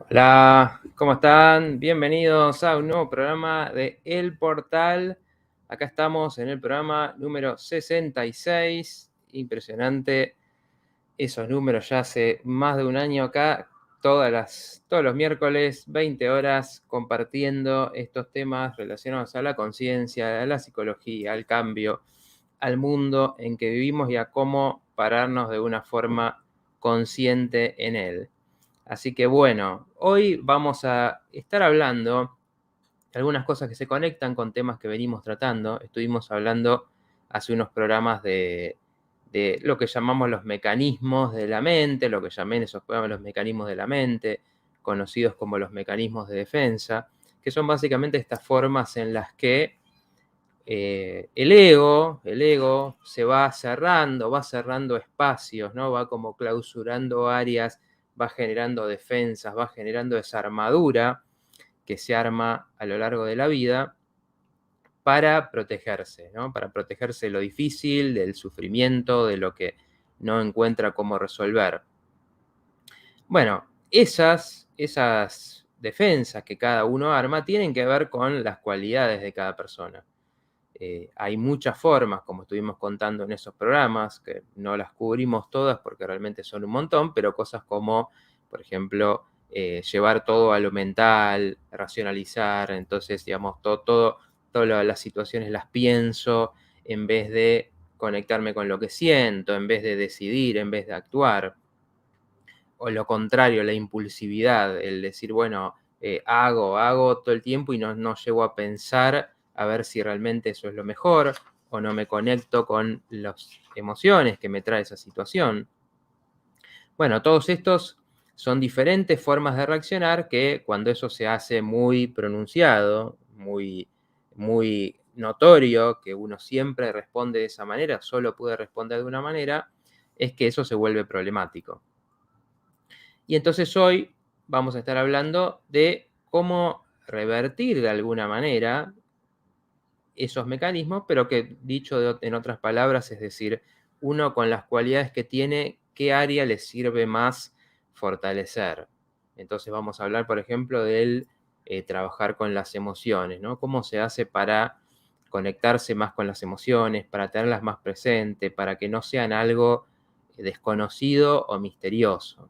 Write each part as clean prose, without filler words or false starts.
Hola, ¿cómo están? Bienvenidos a un nuevo programa de El Portal. Acá estamos en el programa número 66. Impresionante esos números, ya hace más de un año acá, todos los miércoles, 20 horas, compartiendo estos temas relacionados a la conciencia, a la psicología, al cambio, al mundo en que vivimos y a cómo pararnos de una forma consciente en él. Así que bueno, hoy vamos a estar hablando de algunas cosas que se conectan con temas que venimos tratando. Estuvimos hablando hace unos programas de lo que llamamos los mecanismos de la mente, lo que llamé en esos programas los mecanismos de la mente, conocidos como los mecanismos de defensa, que son básicamente estas formas en las que el ego se va cerrando espacios, ¿no? Va como clausurando áreas, va generando defensas, va generando esa armadura que se arma a lo largo de la vida para protegerse, ¿no? Para protegerse de lo difícil, del sufrimiento, de lo que no encuentra cómo resolver. Bueno, esas defensas que cada uno arma tienen que ver con las cualidades de cada persona. Hay muchas formas, como estuvimos contando en esos programas, que no las cubrimos todas porque realmente son un montón, pero cosas como, por ejemplo, llevar todo a lo mental, racionalizar, entonces, digamos, todas las situaciones las pienso en vez de conectarme con lo que siento, en vez de decidir, en vez de actuar. O lo contrario, la impulsividad, el decir, bueno, hago todo el tiempo y no llego a pensar a ver si realmente eso es lo mejor o no me conecto con las emociones que me trae esa situación. Bueno, todos estos son diferentes formas de reaccionar que cuando eso se hace muy pronunciado, muy notorio, que uno siempre responde de esa manera, solo puede responder de una manera, es que eso se vuelve problemático. Y entonces hoy vamos a estar hablando de cómo revertir de alguna manera esos mecanismos, pero que dicho en otras palabras, es decir, uno con las cualidades que tiene, qué área le sirve más fortalecer. Entonces vamos a hablar, por ejemplo, del trabajar con las emociones, ¿no? Cómo se hace para conectarse más con las emociones, para tenerlas más presentes, para que no sean algo desconocido o misterioso.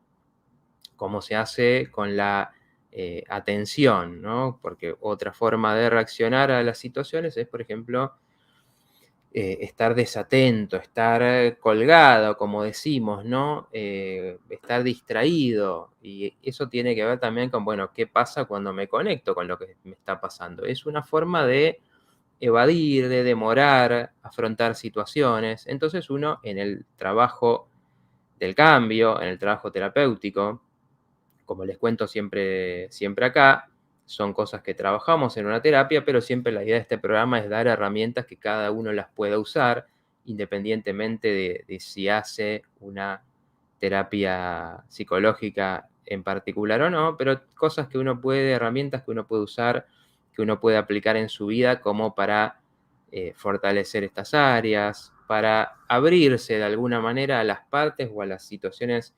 Cómo se hace con la atención, ¿no? Porque otra forma de reaccionar a las situaciones es, por ejemplo, estar desatento, estar colgado, como decimos, ¿no? Estar distraído. Y eso tiene que ver también con, bueno, ¿qué pasa cuando me conecto con lo que me está pasando? Es una forma de evadir, de demorar, afrontar situaciones. Entonces uno en el trabajo del cambio, en el trabajo terapéutico, como les cuento siempre acá, son cosas que trabajamos en una terapia, pero siempre la idea de este programa es dar herramientas que cada uno las pueda usar, independientemente de si hace una terapia psicológica en particular o no, pero cosas que uno puede, herramientas que uno puede usar, que uno puede aplicar en su vida como para fortalecer estas áreas, para abrirse de alguna manera a las partes o a las situaciones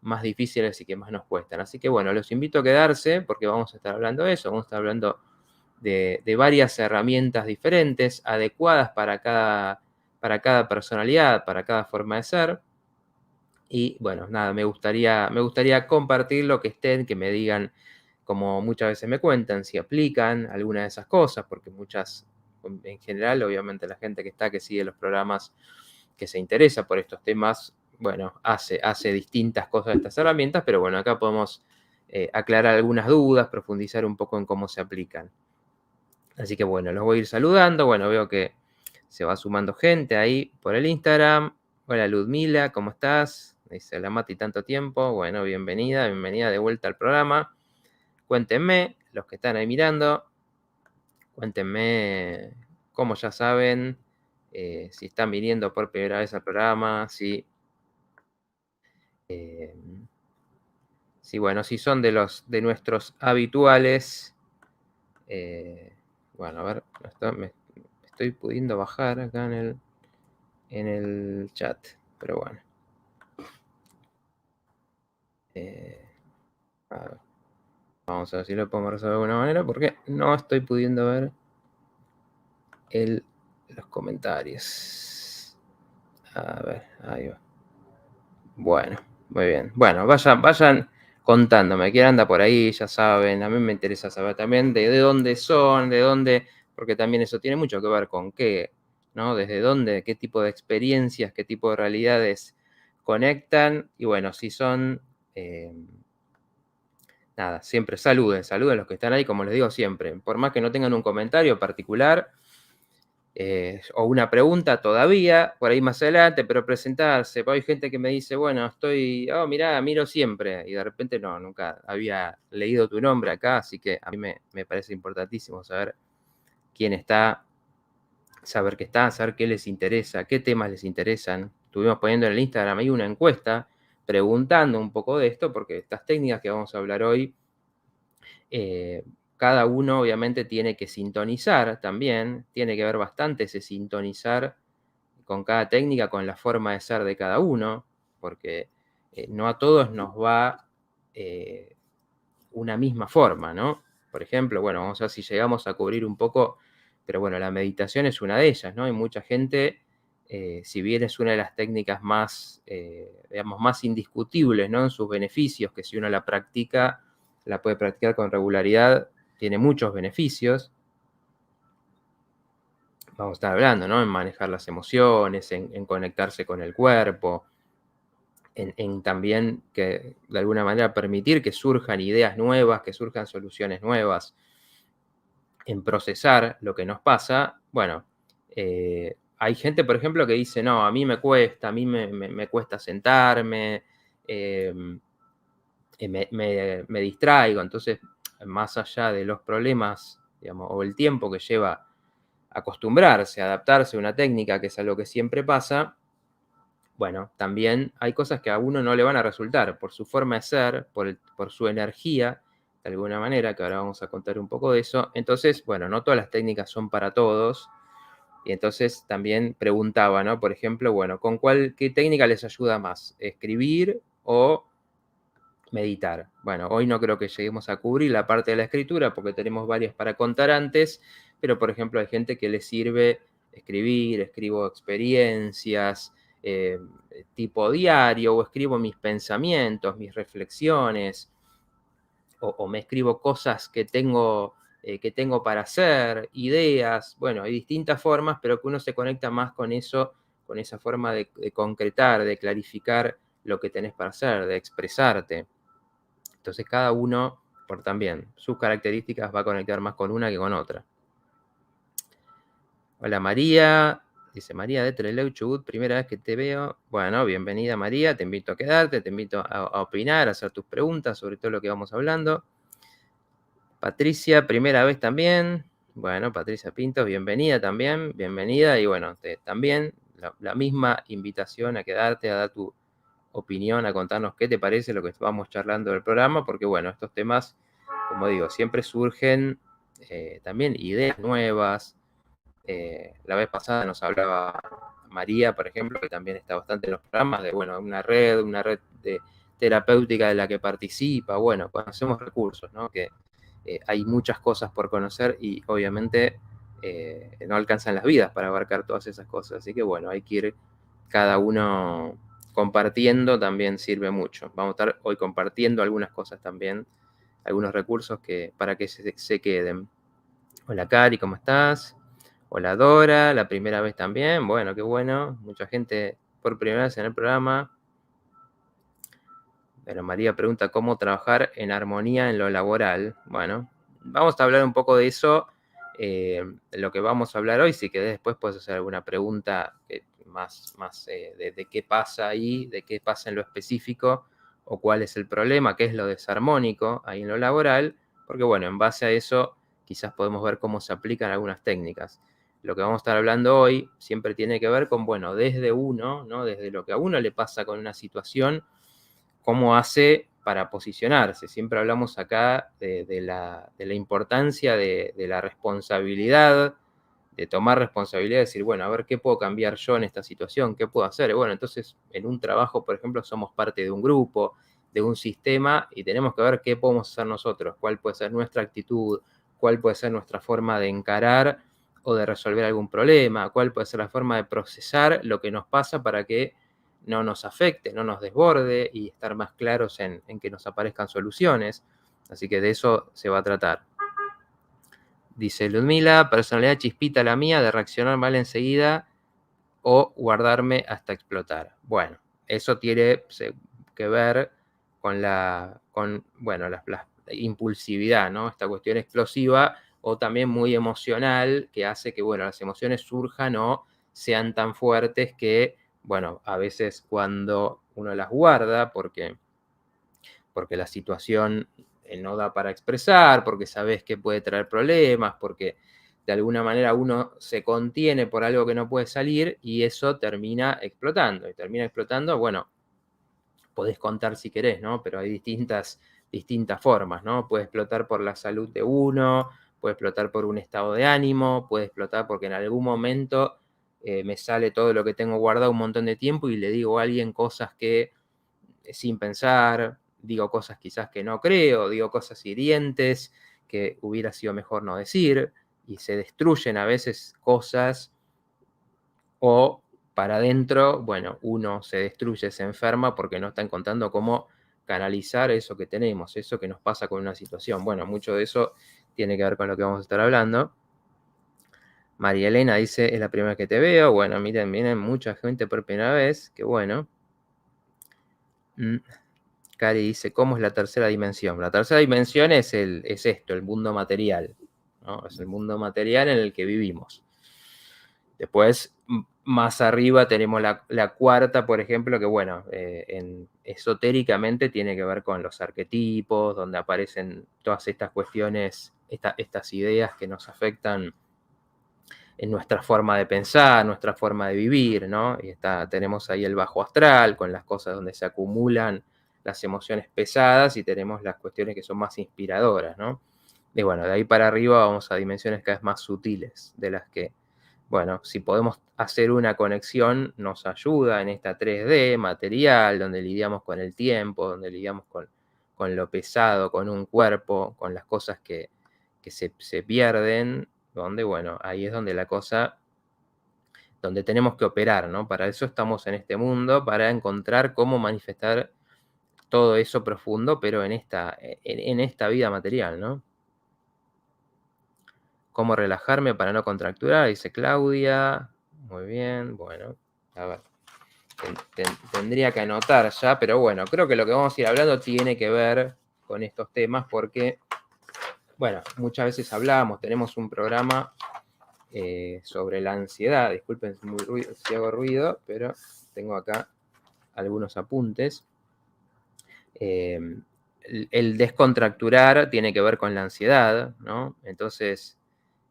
más difíciles y que más nos cuestan. Así que bueno, los invito a quedarse porque vamos a estar hablando de eso, vamos a estar hablando de varias herramientas diferentes, adecuadas para cada personalidad, para cada forma de ser. Y bueno, nada, me gustaría compartir lo que estén, que me digan, como muchas veces me cuentan, si aplican alguna de esas cosas, porque muchas, en general, obviamente la gente que está, que sigue los programas, que se interesa por estos temas, bueno, hace distintas cosas de estas herramientas, pero bueno, acá podemos aclarar algunas dudas, profundizar un poco en cómo se aplican. Así que bueno, los voy a ir saludando. Bueno, veo que se va sumando gente ahí por el Instagram. Hola Ludmila, ¿cómo estás? Dice la Mati, tanto tiempo. Bueno, bienvenida de vuelta al programa. Cuéntenme, los que están ahí mirando, cuéntenme, como ya saben, si están viniendo por primera vez al programa, eh, bueno, si son de nuestros habituales. Bueno, a ver, me estoy pudiendo bajar acá en el chat, pero bueno. Eh, a ver. Vamos a ver si lo podemos resolver de alguna manera, porque no estoy pudiendo ver los comentarios. A ver, ahí va. Bueno, muy bien. Bueno, vayan contándome. Quién anda por ahí, ya saben. A mí me interesa saber también de dónde son, de dónde, porque también eso tiene mucho que ver con qué, ¿no? Desde dónde, qué tipo de experiencias, qué tipo de realidades conectan. Y bueno, si son, nada, siempre saluden a los que están ahí, como les digo siempre. Por más que no tengan un comentario particular, o una pregunta todavía, por ahí más adelante, pero presentarse. Hay gente que me dice, bueno, mirá, miro siempre, y de repente no, nunca había leído tu nombre acá, así que a mí me parece importantísimo saber quién está, saber qué está, saber qué les interesa, qué temas les interesan. Estuvimos poniendo en el Instagram ahí una encuesta preguntando un poco de esto, porque estas técnicas que vamos a hablar hoy, cada uno obviamente tiene que sintonizar también, tiene que ver bastante ese sintonizar con cada técnica, con la forma de ser de cada uno, porque no a todos nos va una misma forma, ¿no? Por ejemplo, bueno, vamos a ver si llegamos a cubrir un poco, pero bueno, la meditación es una de ellas, ¿no? Hay mucha gente, si bien es una de las técnicas más, digamos, más indiscutibles, ¿no? En sus beneficios, que si uno la practica, la puede practicar con regularidad, tiene muchos beneficios. Vamos a estar hablando, ¿no? En manejar las emociones, en conectarse con el cuerpo, en también que de alguna manera permitir que surjan ideas nuevas, que surjan soluciones nuevas, en procesar lo que nos pasa. Bueno, hay gente, por ejemplo, que dice, no, a mí me cuesta, a mí me cuesta sentarme, me distraigo, entonces, más allá de los problemas, digamos, o el tiempo que lleva acostumbrarse, adaptarse a una técnica, que es algo que siempre pasa, bueno, también hay cosas que a uno no le van a resultar por su forma de ser, por su energía, de alguna manera, que ahora vamos a contar un poco de eso. Entonces, bueno, no todas las técnicas son para todos. Y entonces también preguntaba, ¿no? Por ejemplo, bueno, ¿qué técnica les ayuda más? ¿Escribir o meditar? Bueno, hoy no creo que lleguemos a cubrir la parte de la escritura porque tenemos varias para contar antes, pero por ejemplo hay gente que le sirve escribir, escribo experiencias, eh, tipo diario, o escribo mis pensamientos, mis reflexiones, o me escribo cosas que tengo para hacer, ideas. Bueno, hay distintas formas, pero que uno se conecta más con eso, con esa forma de concretar, de clarificar lo que tenés para hacer, de expresarte. Entonces cada uno, por también sus características, va a conectar más con una que con otra. Hola María, dice María de Trelew, Chubut, primera vez que te veo. Bueno, bienvenida María, te invito a quedarte, te invito a opinar, a hacer tus preguntas sobre todo lo que vamos hablando. Patricia, primera vez también. Bueno, Patricia Pinto, bienvenida también, bienvenida. Y bueno, también la misma invitación a quedarte, a dar tu opinión, a contarnos qué te parece lo que vamos charlando del programa, porque bueno, estos temas, como digo, siempre surgen también ideas nuevas. La vez pasada nos hablaba María, por ejemplo, que también está bastante en los programas, de bueno, una red de terapéutica de la que participa. Bueno, conocemos recursos, ¿no? Que hay muchas cosas por conocer y obviamente no alcanzan las vidas para abarcar todas esas cosas. Así que bueno, hay que ir cada uno compartiendo, también sirve mucho. Vamos a estar hoy compartiendo algunas cosas también, algunos recursos para que se queden. Hola Cari, ¿cómo estás? Hola Dora, la primera vez también. Bueno, qué bueno. Mucha gente por primera vez en el programa. Pero María pregunta cómo trabajar en armonía en lo laboral. Bueno, vamos a hablar un poco de eso, de lo que vamos a hablar hoy. Si querés, después puedes hacer alguna pregunta más de qué pasa ahí, de qué pasa en lo específico, o cuál es el problema, qué es lo desarmónico ahí en lo laboral, porque bueno, en base a eso quizás podemos ver cómo se aplican algunas técnicas. Lo que vamos a estar hablando hoy siempre tiene que ver con, bueno, desde uno, ¿no? Desde lo que a uno le pasa con una situación, cómo hace para posicionarse. Siempre hablamos acá de la importancia de la responsabilidad, de tomar responsabilidad, de decir, bueno, a ver, ¿qué puedo cambiar yo en esta situación? ¿Qué puedo hacer? Bueno, entonces, en un trabajo, por ejemplo, somos parte de un grupo, de un sistema y tenemos que ver qué podemos hacer nosotros, cuál puede ser nuestra actitud, cuál puede ser nuestra forma de encarar o de resolver algún problema, cuál puede ser la forma de procesar lo que nos pasa para que no nos afecte, no nos desborde y estar más claros en que nos aparezcan soluciones. Así que de eso se va a tratar. Dice Ludmila, personalidad chispita la mía de reaccionar mal enseguida o guardarme hasta explotar. Bueno, eso tiene que ver con la impulsividad, ¿no? Esta cuestión explosiva o también muy emocional que hace que, bueno, las emociones surjan o sean tan fuertes que, bueno, a veces cuando uno las guarda porque la situación no da para expresar, porque sabes que puede traer problemas, porque de alguna manera uno se contiene por algo que no puede salir y eso termina explotando. Y termina explotando, bueno, podés contar si querés, ¿no? Pero hay distintas formas, ¿no? Puede explotar por la salud de uno, puede explotar por un estado de ánimo, puede explotar porque en algún momento me sale todo lo que tengo guardado un montón de tiempo y le digo a alguien cosas que sin pensar, digo cosas quizás que no creo, digo cosas hirientes que hubiera sido mejor no decir, y se destruyen a veces cosas, o para adentro, bueno, uno se destruye, se enferma porque no está encontrando cómo canalizar eso que tenemos, eso que nos pasa con una situación. Bueno, mucho de eso tiene que ver con lo que vamos a estar hablando. María Elena dice, es la primera vez que te veo. Bueno, miren, viene mucha gente por primera vez, qué bueno. Cari dice, ¿cómo es la tercera dimensión? La tercera dimensión es esto, el mundo material, ¿no? Es el mundo material en el que vivimos. Después, más arriba tenemos la cuarta, por ejemplo, que bueno, esotéricamente tiene que ver con los arquetipos, donde aparecen todas estas cuestiones, estas ideas que nos afectan en nuestra forma de pensar, nuestra forma de vivir, ¿no? Y tenemos ahí el bajo astral, con las cosas donde se acumulan las emociones pesadas y tenemos las cuestiones que son más inspiradoras, ¿no? Y bueno, de ahí para arriba vamos a dimensiones cada vez más sutiles, de las que, bueno, si podemos hacer una conexión, nos ayuda en esta 3D material, donde lidiamos con el tiempo, donde lidiamos con lo pesado, con un cuerpo, con las cosas que se pierden, donde, bueno, ahí es donde la cosa, donde tenemos que operar, ¿no? Para eso estamos en este mundo, para encontrar cómo manifestar todo eso profundo, pero en esta vida material, ¿no? ¿Cómo relajarme para no contracturar? Dice Claudia. Muy bien, bueno, a ver. Tendría que anotar ya, pero bueno, creo que lo que vamos a ir hablando tiene que ver con estos temas porque, bueno, muchas veces hablamos, tenemos un programa sobre la ansiedad. Disculpen si hago ruido, pero tengo acá algunos apuntes. El descontracturar tiene que ver con la ansiedad, ¿no? Entonces,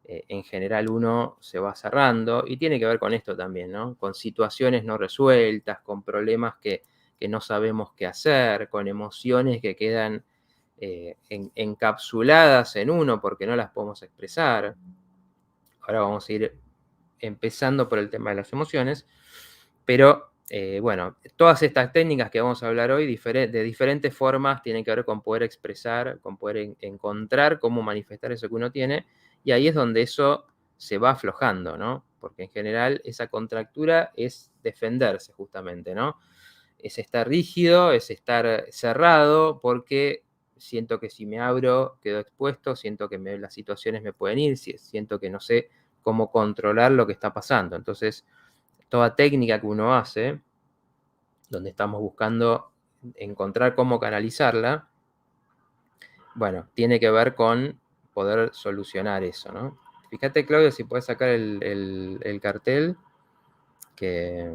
en general uno se va cerrando y tiene que ver con esto también, ¿no? Con situaciones no resueltas, con problemas que no sabemos qué hacer, con emociones que quedan encapsuladas en uno porque no las podemos expresar. Ahora vamos a ir empezando por el tema de las emociones, pero bueno, todas estas técnicas que vamos a hablar hoy de diferentes formas tienen que ver con poder expresar, con poder encontrar cómo manifestar eso que uno tiene, y ahí es donde eso se va aflojando, ¿no? Porque en general esa contractura es defenderse justamente, ¿no? Es estar rígido, es estar cerrado, porque siento que si me abro quedo expuesto, siento que las situaciones me pueden ir, siento que no sé cómo controlar lo que está pasando. Entonces, toda técnica que uno hace, donde estamos buscando encontrar cómo canalizarla, bueno, tiene que ver con poder solucionar eso, ¿no? Fíjate, Claudio, si puedes sacar el cartel, que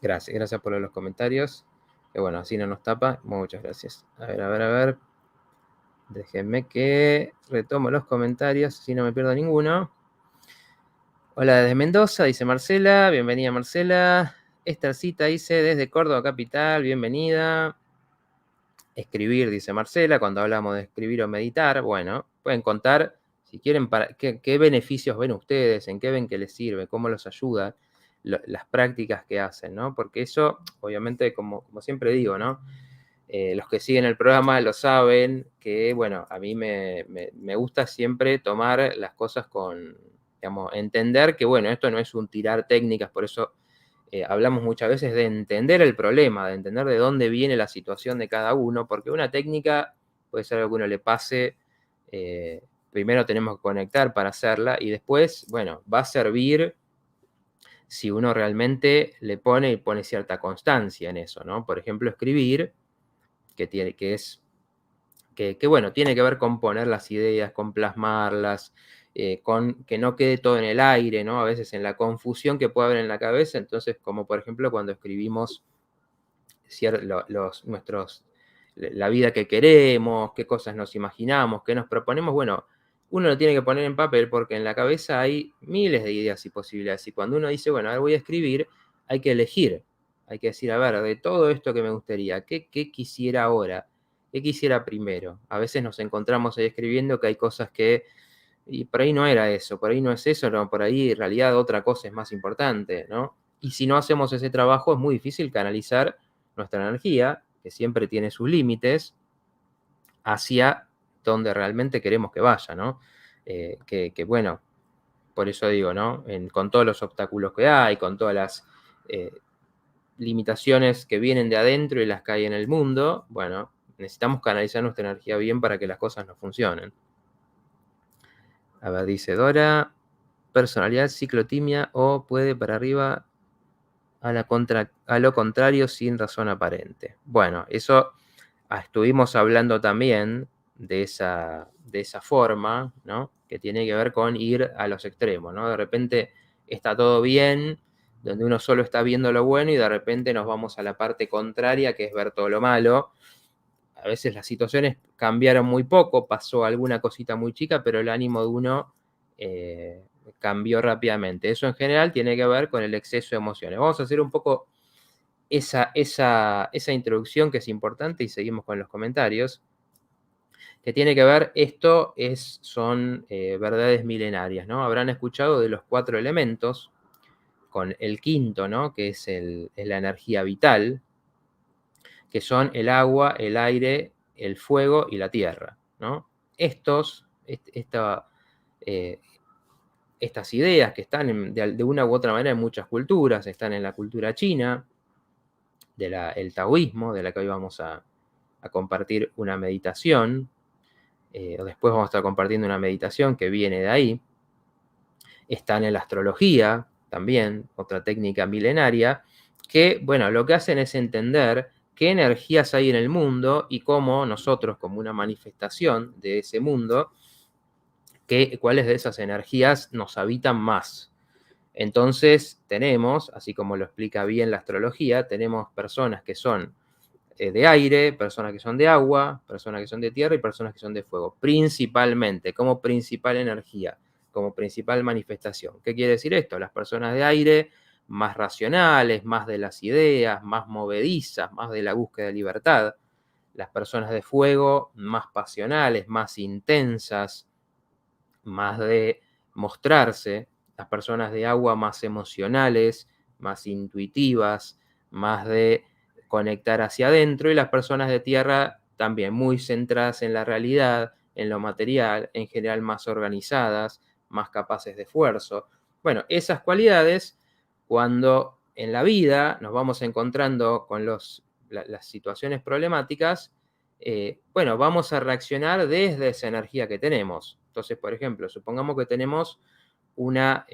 gracias por los comentarios, que bueno, así no nos tapa. Muchas gracias. A ver. Déjenme que retomo los comentarios, si no me pierdo ninguno. Hola desde Mendoza, dice Marcela. Bienvenida, Marcela. Estercita dice desde Córdoba Capital. Bienvenida. Escribir, dice Marcela, cuando hablamos de escribir o meditar. Bueno, pueden contar, si quieren, qué beneficios ven ustedes, en qué ven que les sirve, cómo los ayuda, las prácticas que hacen, ¿no? Porque eso, obviamente, como siempre digo, ¿no? Los que siguen el programa lo saben que, bueno, a mí me gusta siempre tomar las cosas con, digamos, entender que, bueno, esto no es un tirar técnicas, por eso hablamos muchas veces de entender el problema, de entender de dónde viene la situación de cada uno, porque una técnica puede ser algo que uno le pase, primero tenemos que conectar para hacerla y después, bueno, va a servir si uno realmente le pone cierta constancia en eso, ¿no? Por ejemplo, escribir, bueno, tiene que ver con poner las ideas, con plasmarlas, con que no quede todo en el aire, ¿no? A veces en la confusión que puede haber en la cabeza, entonces, como por ejemplo cuando escribimos la vida que queremos, qué cosas nos imaginamos, qué nos proponemos, bueno, uno lo tiene que poner en papel porque en la cabeza hay miles de ideas y posibilidades. Y cuando uno dice, bueno, ahora voy a escribir, hay que elegir, hay que decir, a ver, de todo esto que me gustaría, ¿qué quisiera ahora? ¿Qué quisiera primero? A veces nos encontramos ahí escribiendo que hay cosas que, y por ahí no era eso, por ahí no es eso, no, por ahí en realidad otra cosa es más importante, ¿no? Y si no hacemos ese trabajo es muy difícil canalizar nuestra energía, que siempre tiene sus límites, hacia donde realmente queremos que vaya, ¿no? Bueno, por eso digo, ¿no? Con todos los obstáculos que hay, con todas las limitaciones que vienen de adentro y las que hay en el mundo, bueno, necesitamos canalizar nuestra energía bien para que las cosas no funcionen. A ver, dice Dora, personalidad ciclotimia o puede para arriba a lo contrario sin razón aparente. Bueno, eso estuvimos hablando también de esa forma, ¿no? Que tiene que ver con ir a los extremos, ¿no? De repente está todo bien, donde uno solo está viendo lo bueno y de repente nos vamos a la parte contraria, que es ver todo lo malo. A veces las situaciones cambiaron muy poco, pasó alguna cosita muy chica, pero el ánimo de uno cambió rápidamente. Eso en general tiene que ver con el exceso de emociones. Vamos a hacer un poco esa introducción que es importante y seguimos con los comentarios, que tiene que ver, son verdades milenarias, ¿no? Habrán escuchado de los 4 elementos, con el quinto, ¿no? Que es la energía vital, que son el agua, el aire, el fuego y la tierra, ¿no? Estas ideas que están de una u otra manera en muchas culturas, están en la cultura china, el taoísmo, de la que hoy vamos a compartir una meditación, después vamos a estar compartiendo una meditación que viene de ahí. Están en la astrología, también, otra técnica milenaria, que, bueno, lo que hacen es entender qué energías hay en el mundo y cómo nosotros, como una manifestación de ese mundo, cuáles de esas energías nos habitan más. Entonces tenemos, así como lo explica bien la astrología, tenemos personas que son de aire, personas que son de agua, personas que son de tierra y personas que son de fuego, principalmente, como principal energía, como principal manifestación. ¿Qué quiere decir esto? Las personas de aire, más racionales, más de las ideas, más movedizas, más de la búsqueda de libertad. Las personas de fuego, más pasionales, más intensas, más de mostrarse. Las personas de agua, más emocionales, más intuitivas, más de conectar hacia adentro, y las personas de tierra también muy centradas en la realidad, en lo material, en general más organizadas, más capaces de esfuerzo. Bueno, esas cualidades, cuando en la vida nos vamos encontrando con las situaciones problemáticas, bueno, vamos a reaccionar desde esa energía que tenemos. Entonces, por ejemplo, supongamos que tenemos una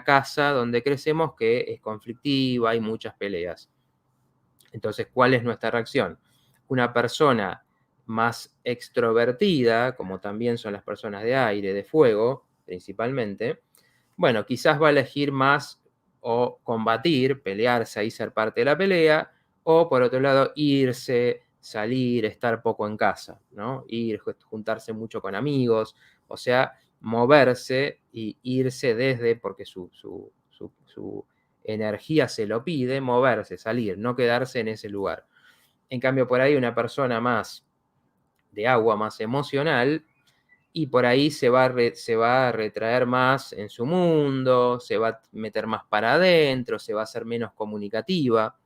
casa donde crecemos que es conflictiva, hay muchas peleas. Entonces, ¿cuál es nuestra reacción? Una persona más extrovertida, como también son las personas de aire, de fuego, principalmente, bueno, quizás va a elegir más o combatir, pelearse ahí, ser parte de la pelea, o por otro lado, irse, salir, estar poco en casa, ¿no? Ir, juntarse mucho con amigos, o sea, moverse y irse desde, porque su energía se lo pide, moverse, salir, no quedarse en ese lugar. En cambio, por ahí una persona más de agua, más emocional, y por ahí se va a retraer más en su mundo, se va a meter más para adentro, se va a hacer menos comunicativa.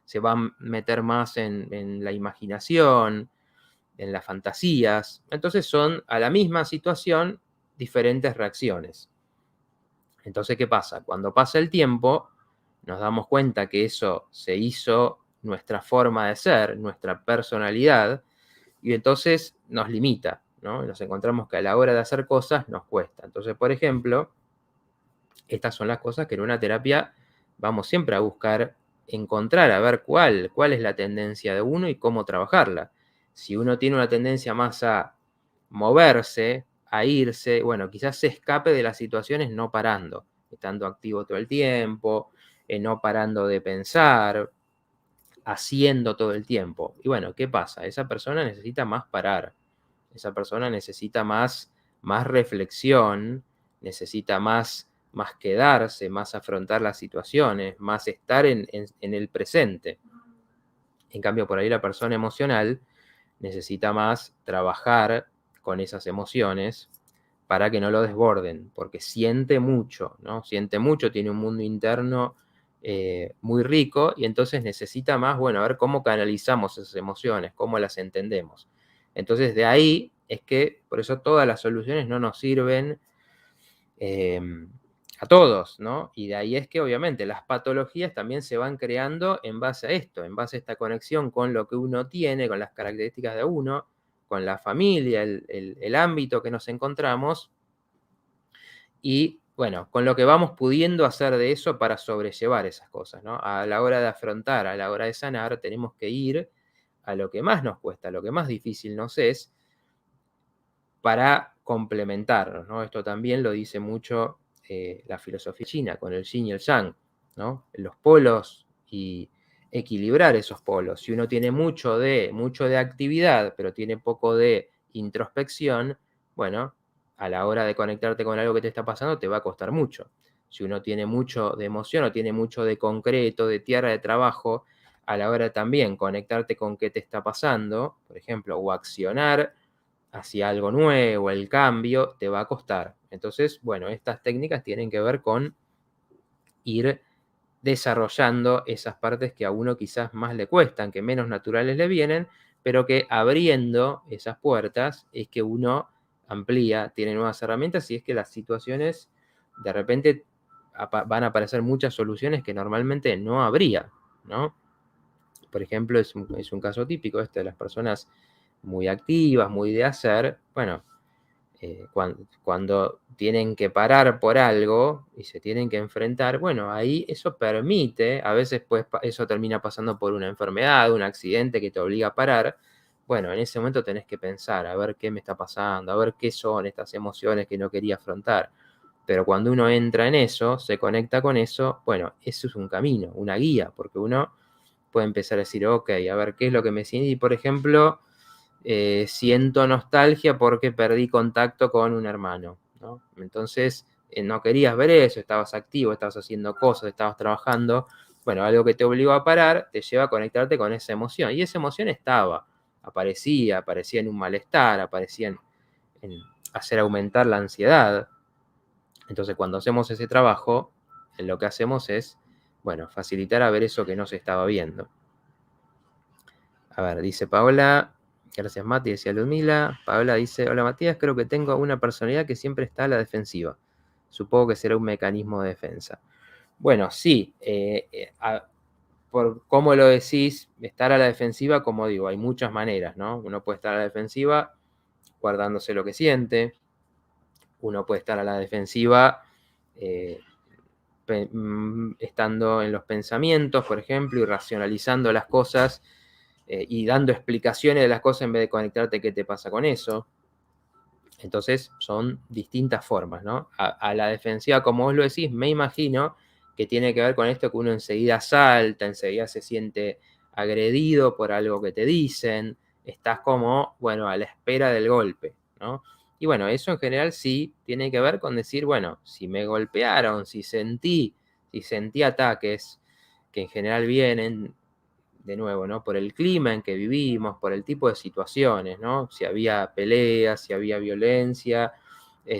se va a meter más en la imaginación, en las fantasías. Entonces son a la misma situación diferentes reacciones. Entonces, ¿qué pasa? Cuando pasa el tiempo, nos damos cuenta que eso se hizo nuestra forma de ser, nuestra personalidad, y entonces nos limita, ¿no? Y nos encontramos que a la hora de hacer cosas nos cuesta. Entonces, por ejemplo, estas son las cosas que en una terapia vamos siempre a buscar encontrar, a ver cuál es la tendencia de uno y cómo trabajarla. Si uno tiene una tendencia más a moverse, a irse, bueno, quizás se escape de las situaciones no parando, estando activo todo el tiempo, no parando de pensar, haciendo todo el tiempo. Y bueno, ¿qué pasa? Esa persona necesita más parar, esa persona necesita más reflexión, necesita más quedarse, más afrontar las situaciones, más estar en el presente. En cambio, por ahí la persona emocional necesita más trabajar con esas emociones para que no lo desborden, porque siente mucho, ¿no? Siente mucho, tiene un mundo interno muy rico y entonces necesita más, bueno, a ver cómo canalizamos esas emociones, cómo las entendemos. Entonces de ahí es que, por eso todas las soluciones no nos sirven a todos, ¿no? Y de ahí es que obviamente las patologías también se van creando en base a esto, en base a esta conexión con lo que uno tiene, con las características de uno, con la familia, el ámbito que nos encontramos y, bueno, con lo que vamos pudiendo hacer de eso para sobrellevar esas cosas, ¿no? A la hora de afrontar, a la hora de sanar, tenemos que ir a lo que más nos cuesta, a lo que más difícil nos es, para complementarnos, ¿no? Esto también lo dice mucho la filosofía china, con el yin y el yang, ¿no? Los polos y equilibrar esos polos. Si uno tiene mucho de actividad, pero tiene poco de introspección, bueno, a la hora de conectarte con algo que te está pasando, te va a costar mucho. Si uno tiene mucho de emoción o tiene mucho de concreto, de tierra de trabajo, a la hora también conectarte con qué te está pasando, por ejemplo, o accionar hacia algo nuevo, el cambio, te va a costar. Entonces, bueno, estas técnicas tienen que ver con ir desarrollando esas partes que a uno quizás más le cuestan, que menos naturales le vienen, pero que abriendo esas puertas es que uno amplía, tiene nuevas herramientas y es que las situaciones de repente van a aparecer muchas soluciones que normalmente no habría, ¿no? Por ejemplo, es un caso típico este de las personas muy activas, muy de hacer, bueno, cuando tienen que parar por algo y se tienen que enfrentar, bueno, ahí eso permite, a veces pues eso termina pasando por una enfermedad, un accidente que te obliga a parar, bueno, en ese momento tenés que pensar, a ver qué me está pasando, a ver qué son estas emociones que no quería afrontar. Pero cuando uno entra en eso, se conecta con eso, bueno, eso es un camino, una guía, porque uno puede empezar a decir, ok, a ver qué es lo que me siente. Y por ejemplo, siento nostalgia porque perdí contacto con un hermano, ¿no? Entonces, no querías ver eso, estabas activo, estabas haciendo cosas, estabas trabajando. Bueno, algo que te obligó a parar te lleva a conectarte con esa emoción. Y esa emoción aparecía en un malestar, aparecía en hacer aumentar la ansiedad. Entonces, cuando hacemos ese trabajo, lo que hacemos es, bueno, facilitar a ver eso que no se estaba viendo. A ver, dice Paola, gracias Mati, decía Ludmila. Paola dice, hola Matías, creo que tengo una personalidad que siempre está a la defensiva. Supongo que será un mecanismo de defensa. Bueno, sí, por cómo lo decís, estar a la defensiva, como digo, hay muchas maneras, ¿no? Uno puede estar a la defensiva guardándose lo que siente, uno puede estar a la defensiva estando en los pensamientos, por ejemplo, y racionalizando las cosas y dando explicaciones de las cosas en vez de conectarte qué te pasa con eso. Entonces son distintas formas, ¿no? A la defensiva, como vos lo decís, me imagino que tiene que ver con esto que uno enseguida salta, enseguida se siente agredido por algo que te dicen, estás como, bueno, a la espera del golpe, ¿no? Y bueno, eso en general sí tiene que ver con decir, bueno, si me golpearon, si sentí ataques que en general vienen de nuevo, ¿no? Por el clima en que vivimos, por el tipo de situaciones, ¿no? Si había peleas, si había violencia,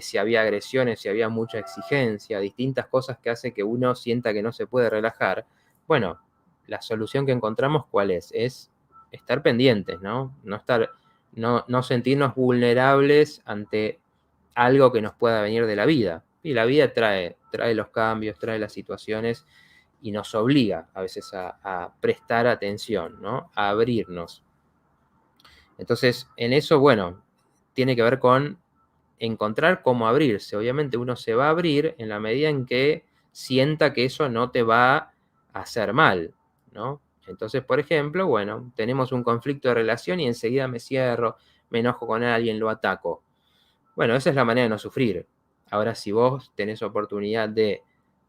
si había agresiones, si había mucha exigencia, distintas cosas que hacen que uno sienta que no se puede relajar. Bueno, la solución que encontramos, ¿cuál es? Es estar pendientes, ¿no? No sentirnos vulnerables ante algo que nos pueda venir de la vida. Y la vida trae los cambios, trae las situaciones y nos obliga a veces a prestar atención, ¿no? A abrirnos. Entonces, en eso, bueno, tiene que ver con encontrar cómo abrirse. Obviamente uno se va a abrir en la medida en que sienta que eso no te va a hacer mal, ¿no? Entonces, por ejemplo, bueno, tenemos un conflicto de relación y enseguida me cierro, me enojo con alguien, lo ataco. Bueno, esa es la manera de no sufrir. Ahora, si vos tenés oportunidad de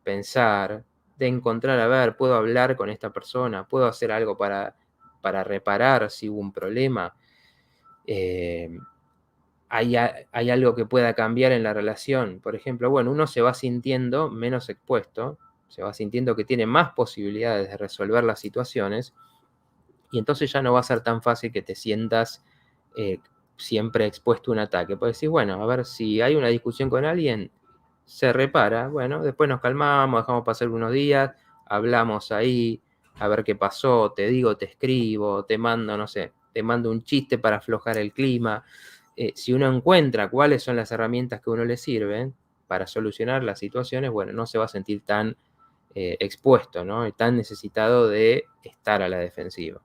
pensar, de encontrar, a ver, puedo hablar con esta persona, puedo hacer algo para reparar si hubo un problema, hay algo que pueda cambiar en la relación. Por ejemplo, bueno, uno se va sintiendo menos expuesto, se va sintiendo que tiene más posibilidades de resolver las situaciones y entonces ya no va a ser tan fácil que te sientas siempre expuesto a un ataque. Puedes decir, bueno, a ver, si hay una discusión con alguien, se repara, bueno, después nos calmamos, dejamos pasar unos días, hablamos ahí, a ver qué pasó, te digo, te escribo, te mando, no sé, te mando un chiste para aflojar el clima. Si uno encuentra cuáles son las herramientas que a uno le sirven para solucionar las situaciones, bueno, no se va a sentir tan expuesto, ¿no? Y tan necesitado de estar a la defensiva.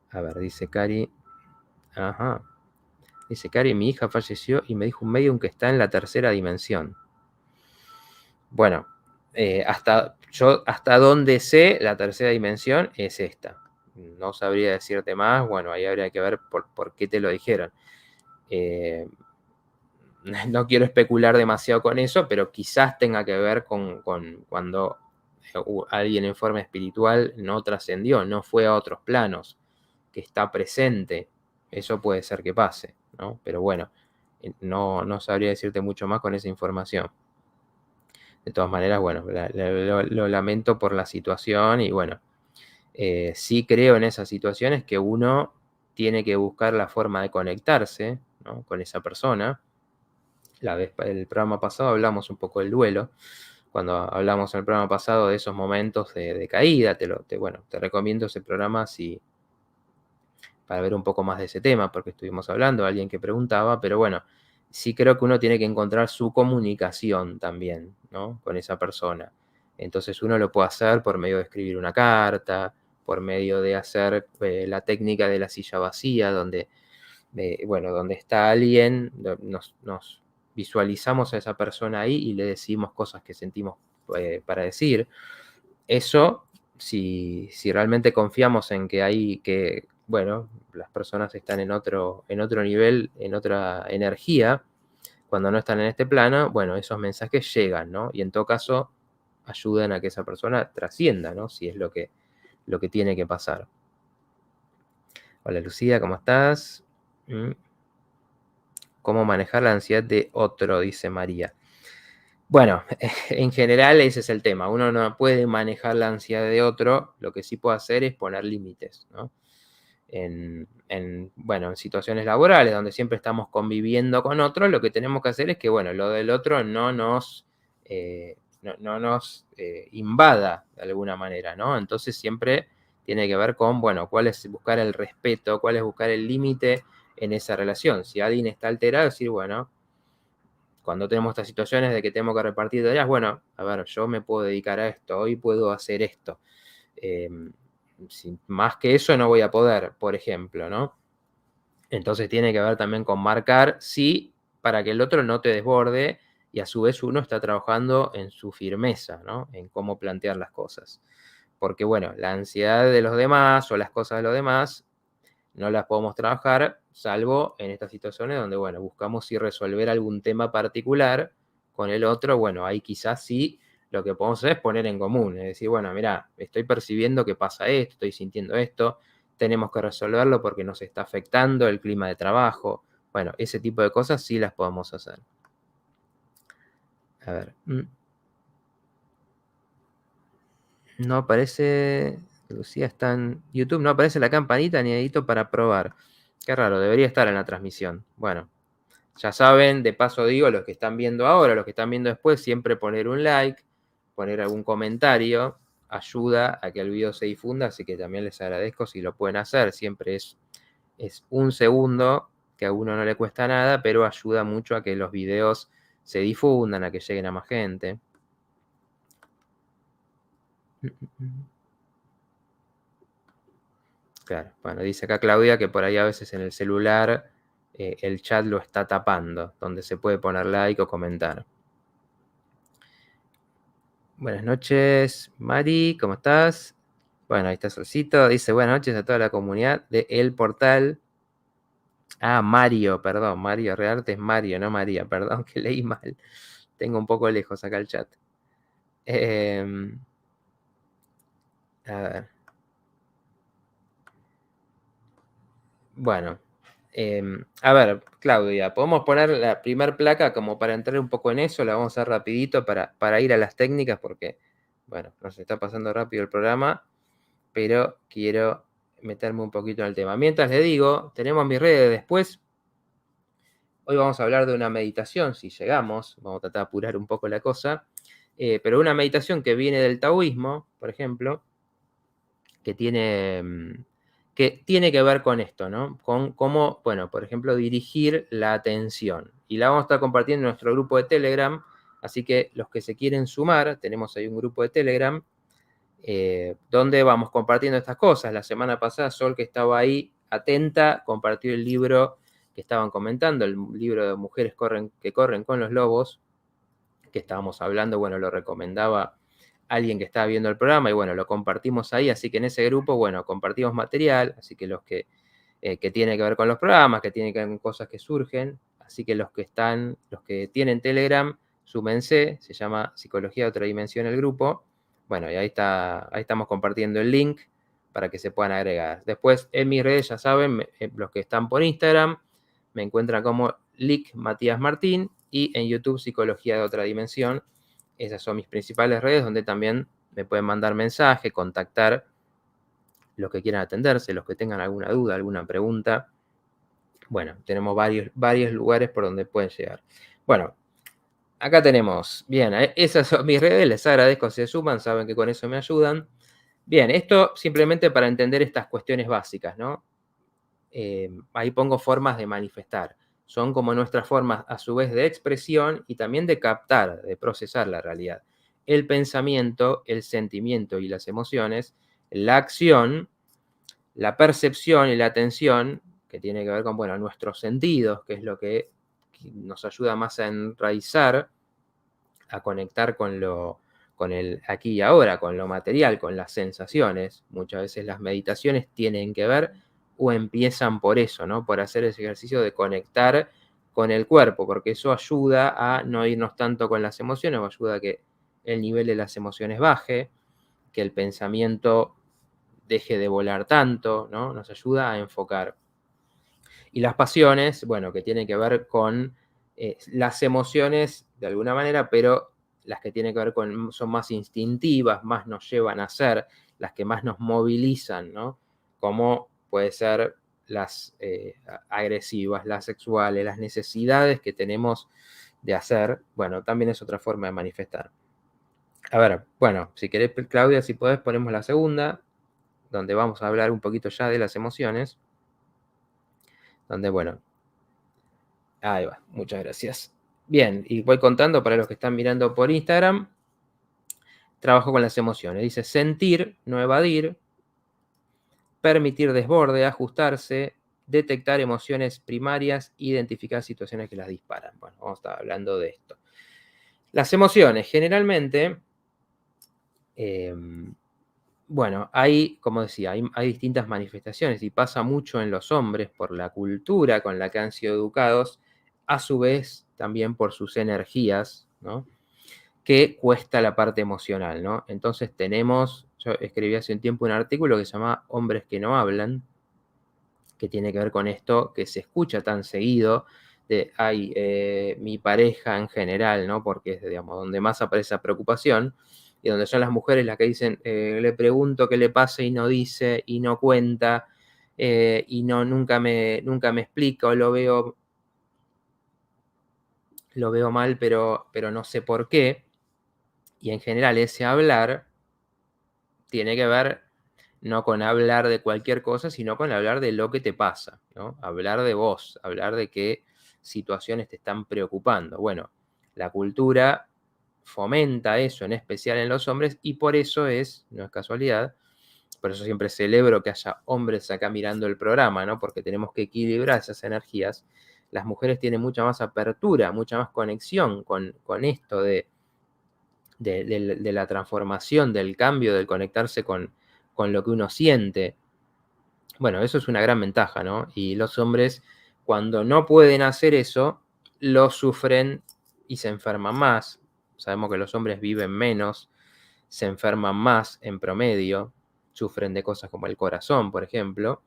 A ver, dice Cari. Ajá. Dice Cari, mi hija falleció y me dijo un medium que está en la tercera dimensión. Bueno, hasta donde sé, la tercera dimensión es esta. No sabría decirte más, bueno, ahí habría que ver por qué te lo dijeron. No quiero especular demasiado con eso, pero quizás tenga que ver con cuando alguien en forma espiritual no trascendió, no fue a otros planos, que está presente. Eso puede ser que pase, ¿no? Pero bueno, no sabría decirte mucho más con esa información. De todas maneras, bueno, lo lamento por la situación y bueno, sí creo en esas situaciones que uno tiene que buscar la forma de conectarse, ¿no?, con esa persona. El programa pasado hablamos un poco del duelo. Cuando hablamos en el programa pasado de esos momentos de caída, te recomiendo ese programa para ver un poco más de ese tema, porque estuvimos hablando, alguien que preguntaba, pero bueno, sí creo que uno tiene que encontrar su comunicación también, ¿no?, con esa persona. Entonces uno lo puede hacer por medio de escribir una carta, por medio de hacer la técnica de la silla vacía, donde está alguien, nos visualizamos a esa persona ahí y le decimos cosas que sentimos para decir. Eso, si realmente confiamos en que las personas están en otro nivel, en otra energía, cuando no están en este plano, bueno, esos mensajes llegan, ¿no? Y en todo caso, ayudan a que esa persona trascienda, ¿no? Si es lo que tiene que pasar. Hola Lucía, ¿cómo estás? ¿Cómo manejar la ansiedad de otro?, dice María. Bueno, en general ese es el tema. Uno no puede manejar la ansiedad de otro, lo que sí puede hacer es poner límites, ¿no? En situaciones laborales donde siempre estamos conviviendo con otros, lo que tenemos que hacer es que, bueno, lo del otro no nos invada de alguna manera, ¿no? Entonces siempre tiene que ver con, bueno, cuál es buscar el respeto, cuál es buscar el límite en esa relación. Si alguien está alterado, decir, bueno, cuando tenemos estas situaciones de que tenemos que repartir tareas, bueno, a ver, yo me puedo dedicar a esto, hoy puedo hacer esto. Más que eso no voy a poder, por ejemplo, ¿no? Entonces tiene que ver también con marcar, sí, para que el otro no te desborde y a su vez uno está trabajando en su firmeza, ¿no? En cómo plantear las cosas. Porque, bueno, la ansiedad de los demás o las cosas de los demás no las podemos trabajar, salvo en estas situaciones donde, bueno, buscamos sí resolver algún tema particular con el otro. Bueno, ahí quizás sí lo que podemos hacer es poner en común, es decir, bueno, mira, estoy percibiendo que pasa esto, estoy sintiendo esto, tenemos que resolverlo porque nos está afectando el clima de trabajo. Bueno, ese tipo de cosas sí las podemos hacer. A ver. No aparece, Lucía está en YouTube, no aparece la campanita ni edito para probar. Qué raro, debería estar en la transmisión. Bueno, ya saben, de paso digo, los que están viendo ahora, los que están viendo después, siempre poner un like, poner algún comentario, ayuda a que el video se difunda, así que también les agradezco si lo pueden hacer. Siempre es un segundo que a uno no le cuesta nada, pero ayuda mucho a que los videos se difundan, a que lleguen a más gente. Claro, bueno, dice acá Claudia que por ahí a veces en el celular el chat lo está tapando, donde se puede poner like o comentar. Buenas noches, Mari, ¿cómo estás? Bueno, ahí está Solcito, dice buenas noches a toda la comunidad de El Portal. Ah, Mario, perdón, Mario Rearte es Mario, no María, perdón que leí mal. Tengo un poco lejos acá el chat. A ver. Bueno, a ver, Claudia, podemos poner la primer placa como para entrar un poco en eso, la vamos a hacer rapidito para ir a las técnicas porque, bueno, nos está pasando rápido el programa, pero quiero meterme un poquito en el tema. Mientras le digo, tenemos mis redes después. Hoy vamos a hablar de una meditación, si llegamos, vamos a tratar de apurar un poco la cosa, pero una meditación que viene del taoísmo, por ejemplo, que tiene que ver con esto, ¿no? Con cómo, bueno, por ejemplo, dirigir la atención. Y la vamos a estar compartiendo en nuestro grupo de Telegram, así que los que se quieren sumar, tenemos ahí un grupo de Telegram, donde vamos compartiendo estas cosas. La semana pasada, Sol, que estaba ahí atenta, compartió el libro que estaban comentando, el libro de Mujeres que corren con los lobos, que estábamos hablando, bueno, lo recomendaba alguien que estaba viendo el programa y bueno, lo compartimos ahí, así que en ese grupo, bueno, compartimos material, así que los que tienen que ver con los programas, que tienen que ver con cosas que surgen, así que los que tienen Telegram, súmense, se llama Psicología de Otra Dimensión el grupo, bueno, y ahí estamos compartiendo el link para que se puedan agregar. Después, en mis redes, ya saben, los que están por Instagram, me encuentran como Lic Matías Martín, y en YouTube Psicología de Otra Dimensión. Esas son mis principales redes donde también me pueden mandar mensaje, contactar los que quieran atenderse, los que tengan alguna duda, alguna pregunta. Bueno, tenemos varios lugares por donde pueden llegar. Bueno, acá tenemos, bien, esas son mis redes, les agradezco si se suman, saben que con eso me ayudan. Bien, esto simplemente para entender estas cuestiones básicas, ¿no? Ahí pongo formas de manifestar. Son como nuestras formas a su vez de expresión y también de captar, de procesar la realidad. El pensamiento, el sentimiento y las emociones, la acción, la percepción y la atención, que tiene que ver con, bueno, nuestros sentidos, que es lo que nos ayuda más a enraizar, a conectar con el aquí y ahora, con lo material, con las sensaciones. Muchas veces las meditaciones tienen que ver o empiezan por eso, ¿no? Por hacer ese ejercicio de conectar con el cuerpo, porque eso ayuda a no irnos tanto con las emociones, o ayuda a que el nivel de las emociones baje, que el pensamiento deje de volar tanto, ¿no? Nos ayuda a enfocar. Y las pasiones, bueno, que tienen que ver con las emociones de alguna manera, pero las que tienen que ver con, son más instintivas, más nos llevan a hacer, las que más nos movilizan, ¿no? Como puede ser las agresivas, las sexuales, las necesidades que tenemos de hacer, bueno, también es otra forma de manifestar. A ver, bueno, si querés, Claudia, si podés, ponemos la segunda, donde vamos a hablar un poquito ya de las emociones, donde, bueno, ahí va, muchas gracias. Bien, y voy contando para los que están mirando por Instagram. Trabajo con las emociones. Dice sentir, no evadir, permitir desborde, ajustarse, detectar emociones primarias, identificar situaciones que las disparan. Bueno, vamos a estar hablando de esto. Las emociones, generalmente, bueno, hay, como decía, hay distintas manifestaciones y pasa mucho en los hombres por la cultura con la que han sido educados, a su vez también por sus energías, ¿no? Que cuesta la parte emocional, ¿no? Entonces yo escribí hace un tiempo un artículo que se llama Hombres que no hablan, que tiene que ver con esto que se escucha tan seguido de, ay, mi pareja en general, ¿no? Porque es, digamos, donde más aparece esa preocupación y donde son las mujeres las que dicen, le pregunto qué le pasa y no dice y no cuenta y no, nunca me explica o lo veo mal, pero no sé por qué. Y en general ese hablar tiene que ver no con hablar de cualquier cosa, sino con hablar de lo que te pasa, ¿no? Hablar de vos, hablar de qué situaciones te están preocupando. Bueno, la cultura fomenta eso, en especial en los hombres, y por eso no es casualidad, por eso siempre celebro que haya hombres acá mirando el programa, ¿no? Porque tenemos que equilibrar esas energías. Las mujeres tienen mucha más apertura, mucha más conexión con esto de la transformación, del cambio, del conectarse con lo que uno siente. Bueno, eso es una gran ventaja, ¿no? Y los hombres, cuando no pueden hacer eso, lo sufren y se enferman más. Sabemos que los hombres viven menos, se enferman más en promedio, sufren de cosas como el corazón, por ejemplo.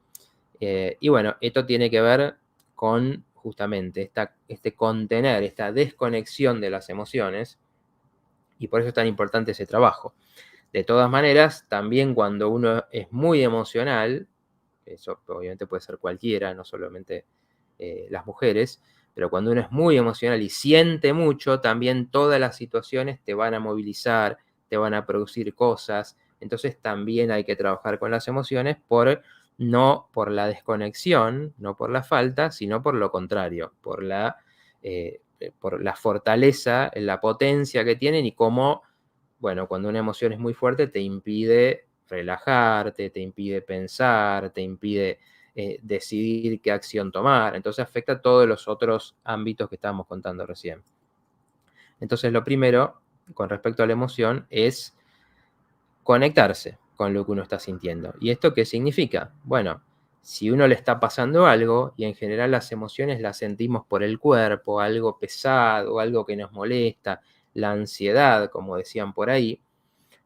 Y bueno, esto tiene que ver con justamente este contener, esta desconexión de las emociones, y por eso es tan importante ese trabajo. De todas maneras, también cuando uno es muy emocional, eso obviamente puede ser cualquiera, no solamente las mujeres, pero cuando uno es muy emocional y siente mucho, también todas las situaciones te van a movilizar, te van a producir cosas, entonces también hay que trabajar con las emociones no por la desconexión, no por la falta, sino por lo contrario, por la fortaleza, la potencia que tienen y cómo, bueno, cuando una emoción es muy fuerte te impide relajarte, te impide pensar, te impide decidir qué acción tomar. Entonces afecta a todos los otros ámbitos que estábamos contando recién. Entonces lo primero, con respecto a la emoción, es conectarse con lo que uno está sintiendo. ¿Y esto qué significa? Bueno, si uno le está pasando algo, y en general las emociones las sentimos por el cuerpo, algo pesado, algo que nos molesta, la ansiedad, como decían por ahí,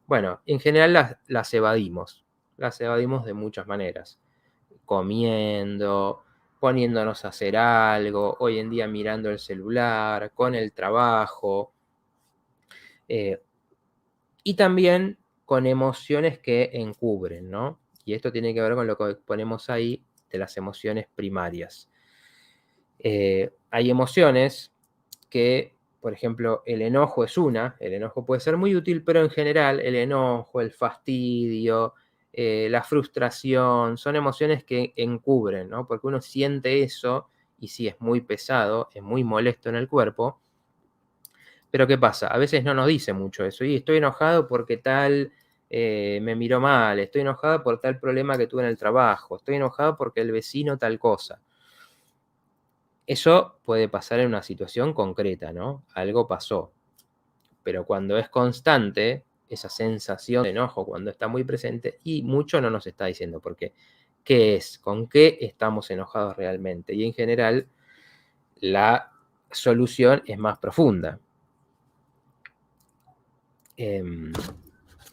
bueno, en general las evadimos. Las evadimos de muchas maneras. Comiendo, poniéndonos a hacer algo, hoy en día mirando el celular, con el trabajo. Y también con emociones que encubren, ¿no? Y esto tiene que ver con lo que ponemos ahí de las emociones primarias. Hay emociones que, por ejemplo, el enojo es el enojo puede ser muy útil, pero en general el enojo, el fastidio, la frustración, son emociones que encubren, ¿no? Porque uno siente eso y sí, es muy pesado, es muy molesto en el cuerpo, pero ¿qué pasa? A veces no nos dice mucho eso, y estoy enojado porque tal me miró mal, estoy enojado por tal problema que tuve en el trabajo, estoy enojado porque el vecino tal cosa. Eso puede pasar en una situación concreta, ¿no? Algo pasó. Pero cuando es constante, esa sensación de enojo, cuando está muy presente, y mucho no nos está diciendo, porque ¿qué es? ¿Con qué estamos enojados realmente? Y en general, la solución es más profunda.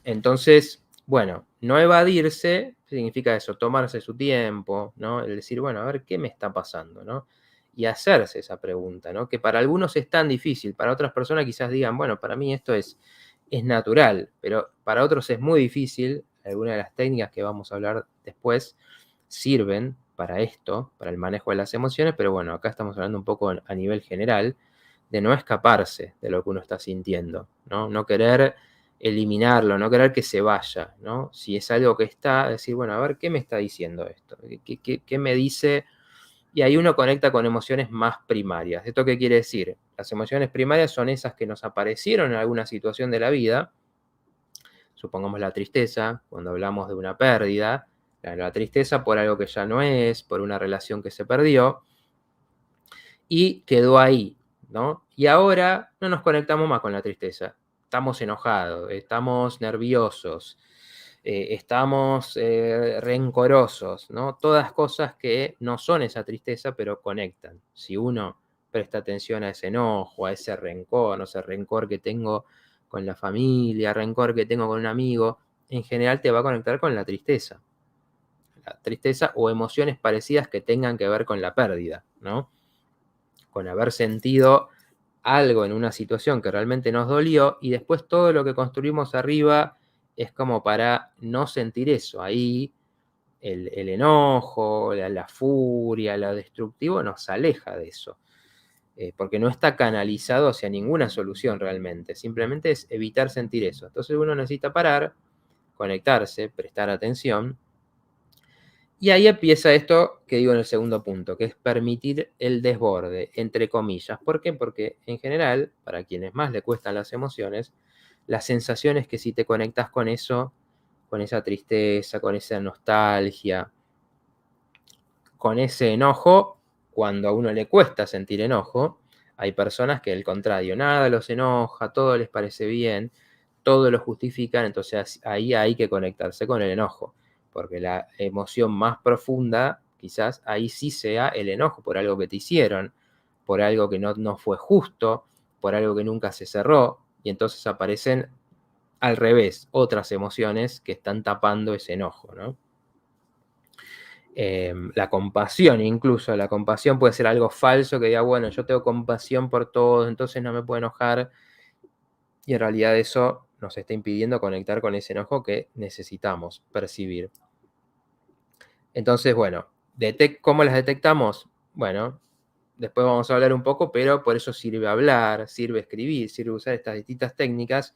Entonces, bueno, no evadirse significa eso, tomarse su tiempo, ¿no? El decir, bueno, a ver, ¿qué me está pasando, no? Y hacerse esa pregunta, ¿no? Que para algunos es tan difícil, para otras personas quizás digan, bueno, para mí esto es natural, pero para otros es muy difícil. Algunas de las técnicas que vamos a hablar después sirven para esto, para el manejo de las emociones, pero bueno, acá estamos hablando un poco a nivel general de no escaparse de lo que uno está sintiendo, ¿no? No querer eliminarlo, no querer que se vaya, ¿no? Si es algo que está, decir, bueno, a ver, ¿qué me está diciendo esto? ¿Qué me dice? Y ahí uno conecta con emociones más primarias. ¿Esto qué quiere decir? Las emociones primarias son esas que nos aparecieron en alguna situación de la vida, supongamos la tristeza, cuando hablamos de una pérdida, la tristeza por algo que ya no es, por una relación que se perdió, y quedó ahí, ¿no? Y ahora no nos conectamos más con la tristeza. Estamos enojados, estamos nerviosos, estamos rencorosos, ¿no? Todas cosas que no son esa tristeza, pero conectan. Si uno presta atención a ese enojo, a ese rencor, no sé, rencor que tengo con la familia, rencor que tengo con un amigo, en general te va a conectar con la tristeza. La tristeza o emociones parecidas que tengan que ver con la pérdida, ¿no? Con haber sentido algo en una situación que realmente nos dolió, y después todo lo que construimos arriba es como para no sentir eso. Ahí el enojo, la furia, lo destructivo nos aleja de eso, porque no está canalizado hacia ninguna solución realmente, simplemente es evitar sentir eso. Entonces uno necesita parar, conectarse, prestar atención. Y ahí empieza esto que digo en el segundo punto, que es permitir el desborde, entre comillas. ¿Por qué? Porque en general, para quienes más le cuestan las emociones, la sensación es que si te conectas con eso, con esa tristeza, con esa nostalgia, con ese enojo, cuando a uno le cuesta sentir enojo, hay personas que al contrario, nada los enoja, todo les parece bien, todo lo justifican, entonces ahí hay que conectarse con el enojo, porque la emoción más profunda, quizás ahí sí sea el enojo por algo que te hicieron, por algo que no fue justo, por algo que nunca se cerró, y entonces aparecen al revés, otras emociones que están tapando ese enojo, ¿no? La compasión, incluso la compasión puede ser algo falso que diga, bueno, yo tengo compasión por todos, entonces no me puedo enojar, y en realidad eso nos está impidiendo conectar con ese enojo que necesitamos percibir. Entonces, bueno, ¿cómo las detectamos? Bueno, después vamos a hablar un poco, pero por eso sirve hablar, sirve escribir, sirve usar estas distintas técnicas,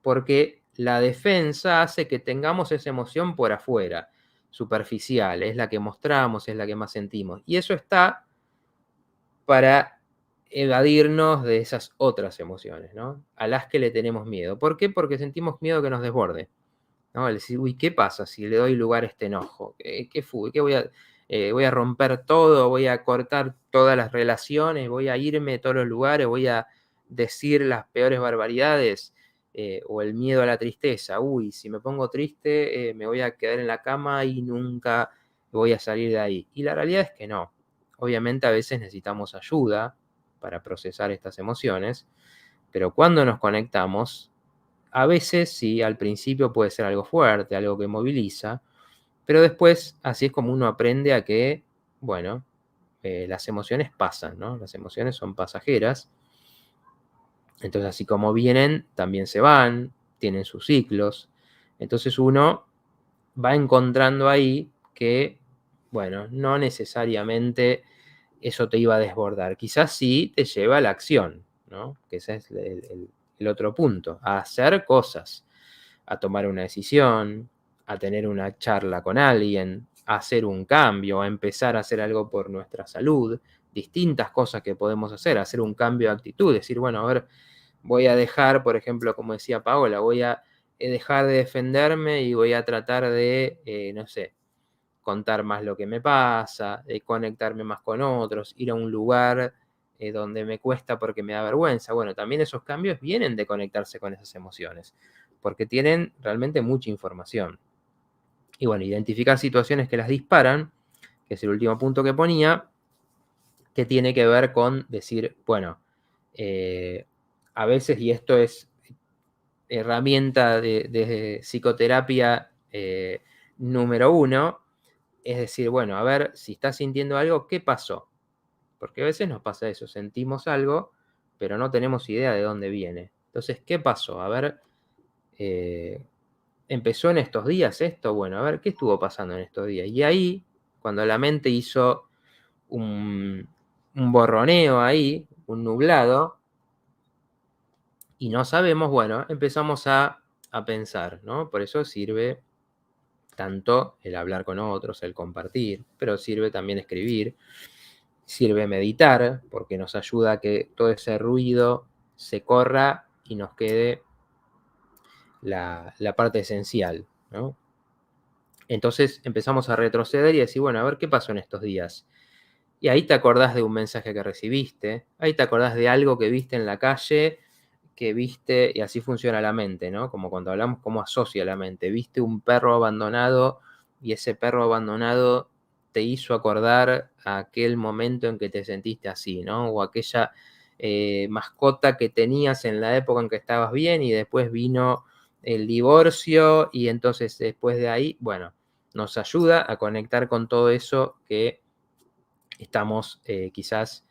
porque la defensa hace que tengamos esa emoción por afuera, superficial, es la que mostramos, es la que más sentimos. Y eso está para evadirnos de esas otras emociones, ¿no? A las que le tenemos miedo. ¿Por qué? Porque sentimos miedo que nos desborde, ¿no? El decir, uy, ¿qué pasa si le doy lugar a este enojo? ¿Qué fue? ¿Qué voy a romper todo? ¿Voy a cortar todas las relaciones? ¿Voy a irme de todos los lugares? ¿Voy a decir las peores barbaridades? O el miedo a la tristeza. Uy, si me pongo triste, me voy a quedar en la cama y nunca voy a salir de ahí. Y la realidad es que no. Obviamente a veces necesitamos ayuda para procesar estas emociones, pero cuando nos conectamos, a veces sí, al principio puede ser algo fuerte, algo que moviliza, pero después así es como uno aprende a que, bueno, las emociones pasan, ¿no? Las emociones son pasajeras. Entonces, así como vienen, también se van, tienen sus ciclos. Entonces uno va encontrando ahí que, bueno, no necesariamente eso te iba a desbordar. Quizás sí te lleva a la acción, ¿no? Que ese es el otro punto, a hacer cosas, a tomar una decisión, a tener una charla con alguien, a hacer un cambio, a empezar a hacer algo por nuestra salud, distintas cosas que podemos hacer, hacer un cambio de actitud, decir, bueno, a ver, voy a dejar, por ejemplo, como decía Paola, voy a dejar de defenderme y voy a tratar de, no sé, contar más lo que me pasa, de conectarme más con otros, ir a un lugar donde me cuesta porque me da vergüenza. Bueno, también esos cambios vienen de conectarse con esas emociones, porque tienen realmente mucha información. Y bueno, identificar situaciones que las disparan, que es el último punto que ponía, que tiene que ver con decir, bueno, a veces, y esto es herramienta de psicoterapia número 1, es decir, bueno, a ver, si estás sintiendo algo, ¿qué pasó? Porque a veces nos pasa eso, sentimos algo, pero no tenemos idea de dónde viene. Entonces, ¿qué pasó? A ver, ¿empezó en estos días esto? Bueno, a ver, ¿qué estuvo pasando en estos días? Y ahí, cuando la mente hizo un borroneo ahí, un nublado, y no sabemos, bueno, empezamos a pensar, ¿no? Por eso sirve tanto el hablar con otros, el compartir, pero sirve también escribir, sirve meditar, porque nos ayuda a que todo ese ruido se corra y nos quede la parte esencial, ¿no? Entonces empezamos a retroceder y decir, bueno, a ver qué pasó en estos días. Y ahí te acordás de un mensaje que recibiste, ahí te acordás de algo que viste en la calle, que viste, y así funciona la mente, ¿no? Como cuando hablamos, cómo asocia la mente. Viste un perro abandonado y ese perro abandonado te hizo acordar a aquel momento en que te sentiste así, ¿no? O aquella mascota que tenías en la época en que estabas bien y después vino el divorcio y entonces después de ahí, bueno, nos ayuda a conectar con todo eso que estamos quizás,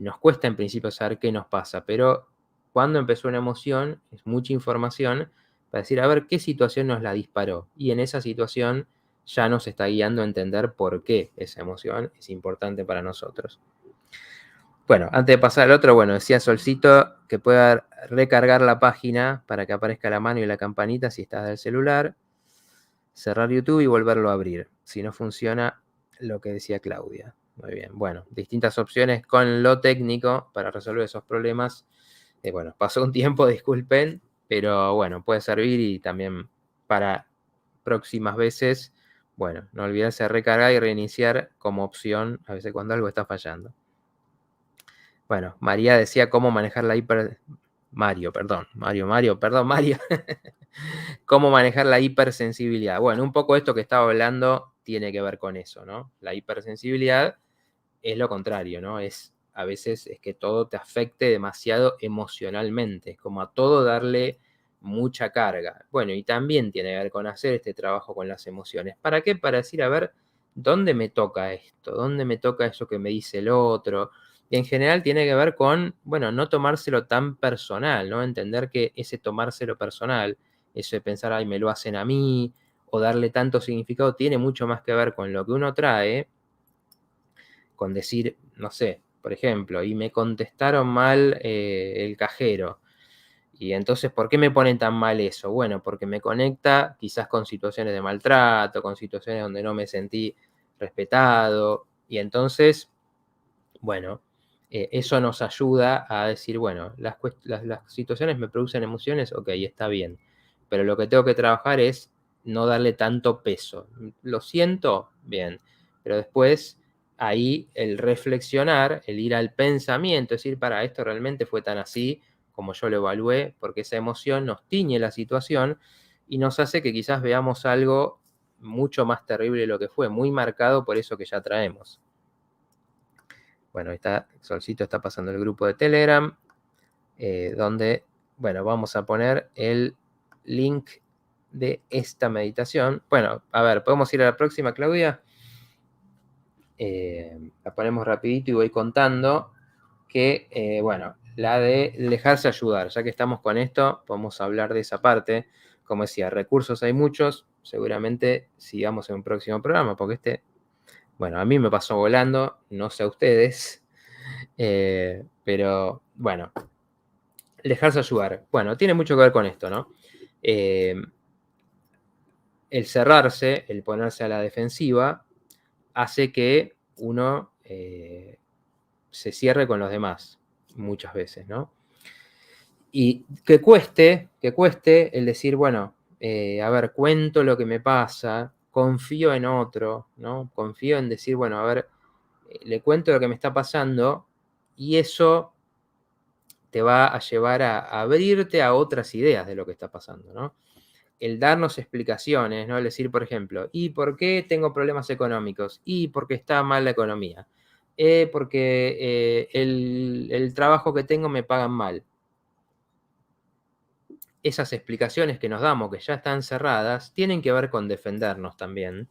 nos cuesta en principio saber qué nos pasa, pero cuando empezó una emoción es mucha información para decir, a ver, qué situación nos la disparó. Y en esa situación ya nos está guiando a entender por qué esa emoción es importante para nosotros. Bueno, antes de pasar al otro, bueno, decía Solcito que pueda recargar la página para que aparezca la mano y la campanita si estás del celular, cerrar YouTube y volverlo a abrir. Si no funciona, lo que decía Claudia. Muy bien, bueno, distintas opciones con lo técnico para resolver esos problemas. Bueno, pasó un tiempo, disculpen, pero bueno, puede servir y también para próximas veces, bueno, no olvidarse de recargar y reiniciar como opción a veces cuando algo está fallando. Bueno, María decía cómo manejar la Mario. Cómo manejar la hipersensibilidad. Bueno, un poco esto que estaba hablando tiene que ver con eso, ¿no? La hipersensibilidad es lo contrario, ¿no? A veces es que todo te afecte demasiado emocionalmente, es como a todo darle mucha carga. Bueno, y también tiene que ver con hacer este trabajo con las emociones. ¿Para qué? Para decir, a ver, ¿dónde me toca esto? ¿Dónde me toca eso que me dice el otro? Y en general tiene que ver con, bueno, no tomárselo tan personal, ¿no? Entender que ese tomárselo personal, eso de pensar, ay, me lo hacen a mí, o darle tanto significado, tiene mucho más que ver con lo que uno trae, con decir, no sé, por ejemplo, y me contestaron mal el cajero. Y entonces, ¿por qué me ponen tan mal eso? Bueno, porque me conecta quizás con situaciones de maltrato, con situaciones donde no me sentí respetado. Y entonces, bueno, eso nos ayuda a decir, bueno, las situaciones me producen emociones, ok, está bien. Pero lo que tengo que trabajar es no darle tanto peso. Lo siento, bien. Pero después, ahí el reflexionar, el ir al pensamiento, decir, para, esto realmente fue tan así como yo lo evalué, porque esa emoción nos tiñe la situación y nos hace que quizás veamos algo mucho más terrible de lo que fue, muy marcado por eso que ya traemos. Bueno, ahí está, Solcito está pasando el grupo de Telegram, donde, bueno, vamos a poner el link de esta meditación. Bueno, a ver, ¿podemos ir a la próxima, Claudia? La ponemos rapidito y voy contando que, bueno, la de dejarse ayudar. Ya que estamos con esto, podemos hablar de esa parte. Como decía, recursos hay muchos, seguramente sigamos en un próximo programa, porque bueno, a mí me pasó volando, no sé a ustedes. Pero bueno, dejarse ayudar. Bueno, tiene mucho que ver con esto, ¿no? El cerrarse, el ponerse a la defensiva, hace que uno se cierre con los demás, muchas veces, ¿no? Y que cueste el decir, bueno, a ver, cuento lo que me pasa, confío en otro, ¿no? Confío en decir, bueno, a ver, le cuento lo que me está pasando y eso te va a llevar a abrirte a otras ideas de lo que está pasando, ¿no? El darnos explicaciones, ¿no? El decir, por ejemplo, ¿y por qué tengo problemas económicos? ¿Y por qué está mal la economía? Porque el trabajo que tengo me pagan mal. Esas explicaciones que nos damos, que ya están cerradas, tienen que ver con defendernos también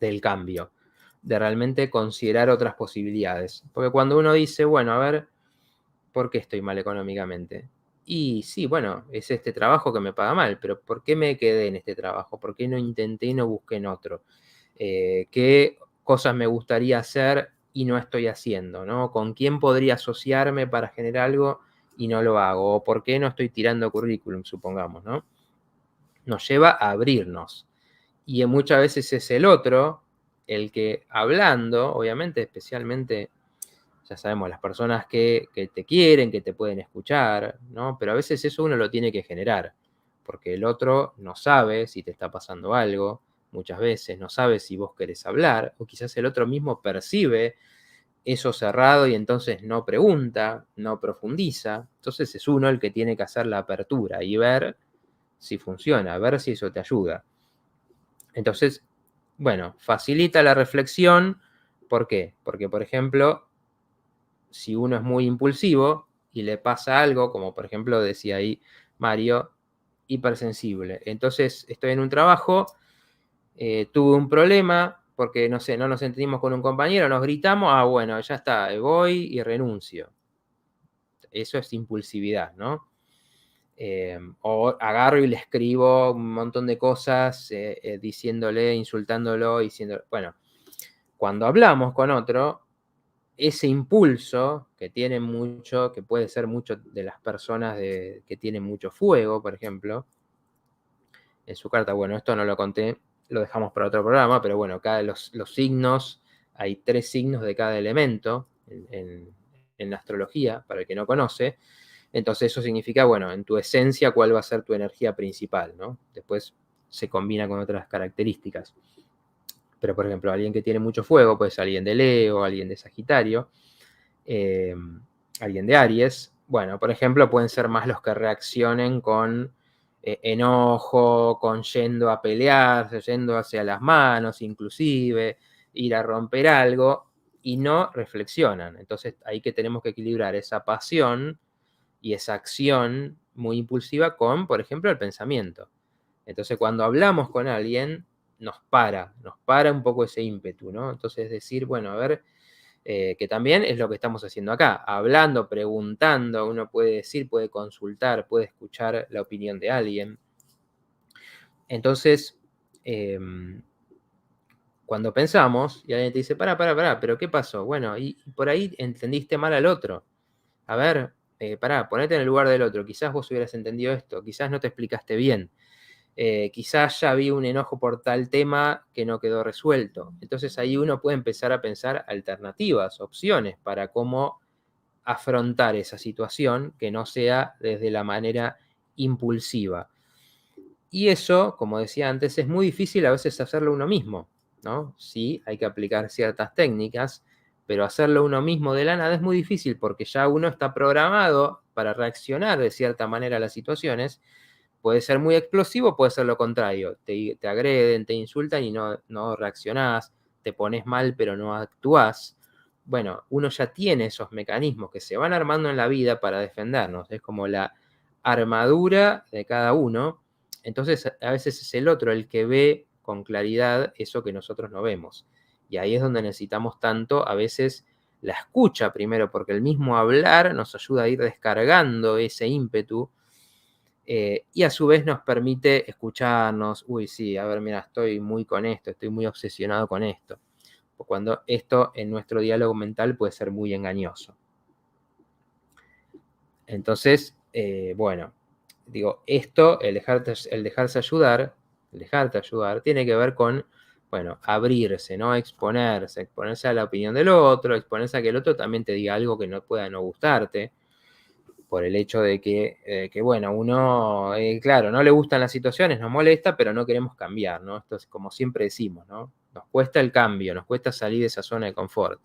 del cambio, de realmente considerar otras posibilidades. Porque cuando uno dice, bueno, a ver, ¿por qué estoy mal económicamente? Y sí, bueno, es este trabajo que me paga mal, pero ¿por qué me quedé en este trabajo? ¿Por qué no intenté y no busqué en otro? ¿Qué cosas me gustaría hacer y no estoy haciendo? ¿No? ¿Con quién podría asociarme para generar algo y no lo hago? ¿O por qué no estoy tirando currículum, supongamos, ¿no? Nos lleva a abrirnos. Y muchas veces es el otro el que hablando, obviamente, especialmente ya sabemos, las personas que te quieren, que te pueden escuchar, ¿no? Pero a veces eso uno lo tiene que generar, porque el otro no sabe si te está pasando algo, muchas veces no sabe si vos querés hablar, o quizás el otro mismo percibe eso cerrado y entonces no pregunta, no profundiza. Entonces es uno el que tiene que hacer la apertura y ver si funciona, ver si eso te ayuda. Entonces, bueno, facilita la reflexión. ¿Por qué? Porque, por ejemplo, si uno es muy impulsivo y le pasa algo, como por ejemplo decía ahí Mario, hipersensible. Entonces estoy en un trabajo, tuve un problema porque, no sé, no nos entendimos con un compañero, nos gritamos, bueno, ya está, voy y renuncio. Eso es impulsividad, ¿no? O agarro y le escribo un montón de cosas diciéndole, insultándolo, diciendo, bueno, cuando hablamos con otro, ese impulso que tiene mucho, que puede ser mucho de las personas que tienen mucho fuego, por ejemplo, en su carta, bueno, esto no lo conté, lo dejamos para otro programa, pero bueno, los signos, hay 3 signos de cada elemento en la astrología, para el que no conoce. Entonces eso significa, bueno, en tu esencia, cuál va a ser tu energía principal, ¿no? Después se combina con otras características. Pero, por ejemplo, alguien que tiene mucho fuego, puede ser alguien de Leo, alguien de Sagitario, alguien de Aries. Bueno, por ejemplo, pueden ser más los que reaccionen con enojo, con yendo a pelearse, yendo hacia las manos, inclusive, ir a romper algo, y no reflexionan. Entonces, ahí que tenemos que equilibrar esa pasión y esa acción muy impulsiva con, por ejemplo, el pensamiento. Entonces, cuando hablamos con alguien, nos para un poco ese ímpetu, ¿no? Entonces, decir, bueno, a ver, que también es lo que estamos haciendo acá, hablando, preguntando, uno puede decir, puede consultar, puede escuchar la opinión de alguien. Entonces, cuando pensamos y alguien te dice, pará, pero ¿qué pasó? Bueno, y por ahí entendiste mal al otro. A ver, ponete en el lugar del otro, quizás vos hubieras entendido esto, quizás no te explicaste bien. Quizás ya había un enojo por tal tema que no quedó resuelto. Entonces ahí uno puede empezar a pensar alternativas, opciones para cómo afrontar esa situación que no sea desde la manera impulsiva. Y eso, como decía antes, es muy difícil a veces hacerlo uno mismo, ¿no? Sí, hay que aplicar ciertas técnicas, pero hacerlo uno mismo de la nada es muy difícil porque ya uno está programado para reaccionar de cierta manera a las situaciones. Puede ser muy explosivo, puede ser lo contrario. Te agreden, te insultan y no reaccionás, te pones mal pero no actuás. Bueno, uno ya tiene esos mecanismos que se van armando en la vida para defendernos. Es como la armadura de cada uno. Entonces, a veces es el otro el que ve con claridad eso que nosotros no vemos. Y ahí es donde necesitamos tanto, a veces, la escucha primero, porque el mismo hablar nos ayuda a ir descargando ese ímpetu y a su vez nos permite escucharnos. Uy, sí, a ver, mira, estoy muy con esto, estoy muy obsesionado con esto. Cuando esto en nuestro diálogo mental puede ser muy engañoso. Entonces, bueno, digo, esto, el dejarse ayudar, el dejarte ayudar, tiene que ver con, bueno, abrirse, ¿no? Exponerse a la opinión del otro, exponerse a que el otro también te diga algo que no pueda no gustarte, por el hecho de que bueno, uno, claro, no le gustan las situaciones, nos molesta, pero no queremos cambiar, ¿no? Esto es como siempre decimos, ¿no? Nos cuesta el cambio, nos cuesta salir de esa zona de confort.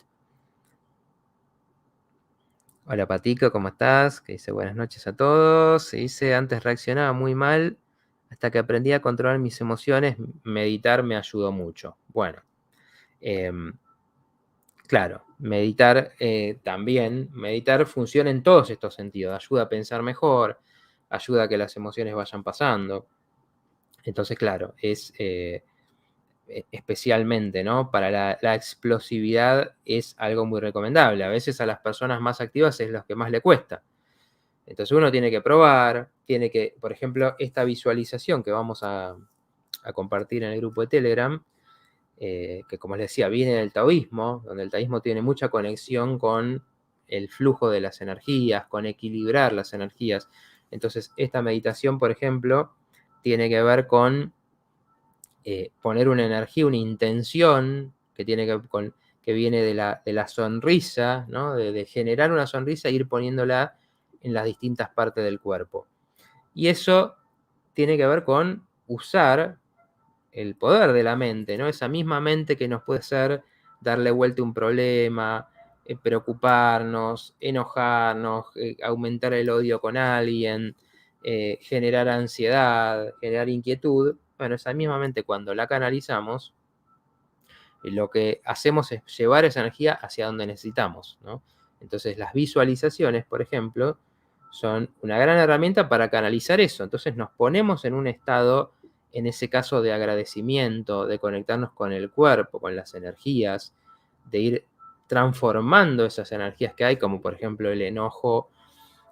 Hola Patico, ¿cómo estás? Que dice buenas noches a todos. Se dice, antes reaccionaba muy mal, hasta que aprendí a controlar mis emociones, meditar me ayudó mucho. Bueno, claro, meditar también, meditar funciona en todos estos sentidos, ayuda a pensar mejor, ayuda a que las emociones vayan pasando. Entonces, claro, es especialmente, ¿no? Para la explosividad es algo muy recomendable. A veces a las personas más activas es lo que más le cuesta. Entonces uno tiene que probar, tiene que, por ejemplo, esta visualización que vamos a compartir en el grupo de Telegram, que como les decía, viene del taoísmo, donde el taoísmo tiene mucha conexión con el flujo de las energías, con equilibrar las energías. Entonces, esta meditación, por ejemplo, tiene que ver con poner una energía, una intención que tiene que ver con, que viene de la sonrisa, ¿no? De generar una sonrisa e ir poniéndola en las distintas partes del cuerpo. Y eso tiene que ver con usar el poder de la mente, ¿no? Esa misma mente que nos puede hacer darle vuelta a un problema, preocuparnos, enojarnos, aumentar el odio con alguien, generar ansiedad, generar inquietud. Bueno, esa misma mente cuando la canalizamos, lo que hacemos es llevar esa energía hacia donde necesitamos, ¿no? Entonces las visualizaciones, por ejemplo, son una gran herramienta para canalizar eso. Entonces nos ponemos en un estado, en ese caso, de agradecimiento, de conectarnos con el cuerpo, con las energías, de ir transformando esas energías que hay, como por ejemplo el enojo,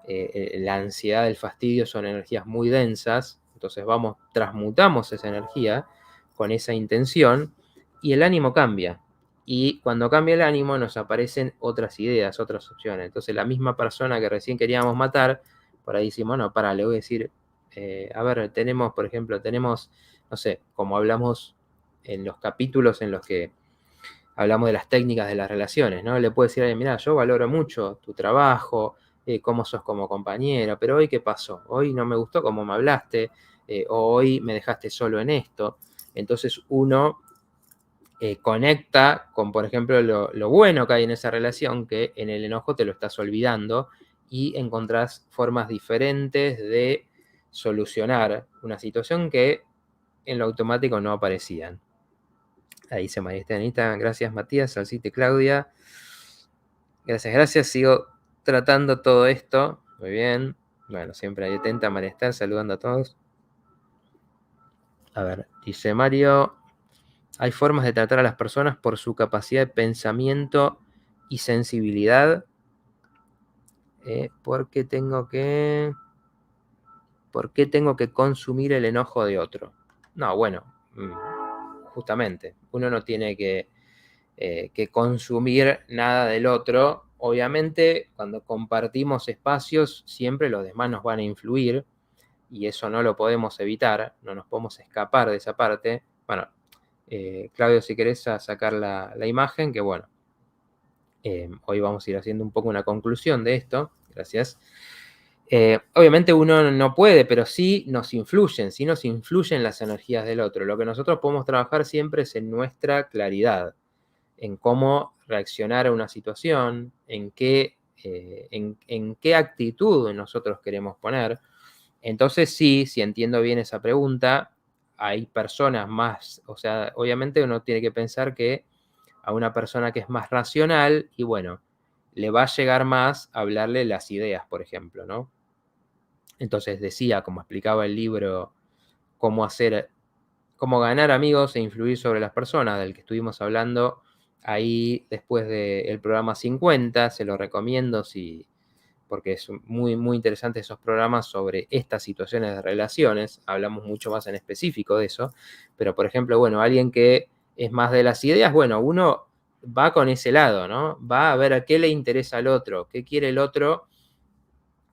la ansiedad, el fastidio, son energías muy densas. Entonces transmutamos esa energía con esa intención y el ánimo cambia. y cuando cambia el ánimo nos aparecen otras ideas, otras opciones. Entonces la misma persona que recién queríamos matar, por ahí decimos, no, pará, le voy a decir, a ver, tenemos, por ejemplo, no sé, como hablamos en los capítulos en los que hablamos de las técnicas de las relaciones, ¿no? Le puedo decir a alguien, mira, yo valoro mucho tu trabajo, cómo sos como compañera, pero hoy, ¿qué pasó? Hoy no me gustó cómo me hablaste, o hoy me dejaste solo en esto. Entonces uno conecta con, por ejemplo, lo bueno que hay en esa relación, que en el enojo te lo estás olvidando y encontrás formas diferentes de solucionar una situación que en lo automático no aparecían. Ahí dice María Estefanita, gracias Matías, Salcite Claudia. Gracias. Sigo tratando todo esto. Muy bien. Bueno, siempre ahí atenta María Esther, saludando a todos. A ver, dice Mario, hay formas de tratar a las personas por su capacidad de pensamiento y sensibilidad. ¿Por qué tengo que consumir el enojo de otro? No, bueno, justamente, uno no tiene que consumir nada del otro. Obviamente, cuando compartimos espacios, siempre los demás nos van a influir y eso no lo podemos evitar, no nos podemos escapar de esa parte. Bueno, Claudio, si querés sacar la imagen, que bueno, hoy vamos a ir haciendo un poco una conclusión de esto. Gracias. Obviamente uno no puede, pero sí nos influyen las energías del otro. Lo que nosotros podemos trabajar siempre es en nuestra claridad, en cómo reaccionar a una situación, en qué actitud nosotros queremos poner. Entonces sí, si entiendo bien esa pregunta, hay personas más, o sea, obviamente uno tiene que pensar que a una persona que es más racional, y bueno, le va a llegar más a hablarle las ideas, por ejemplo, ¿no? Entonces decía, como explicaba el libro, cómo ganar amigos e influir sobre las personas, del que estuvimos hablando ahí después del programa 50, se lo recomiendo porque es muy, muy interesante esos programas sobre estas situaciones de relaciones, hablamos mucho más en específico de eso, pero por ejemplo, bueno, alguien que es más de las ideas, bueno, uno va con ese lado, ¿no? Va a ver a qué le interesa al otro, qué quiere el otro,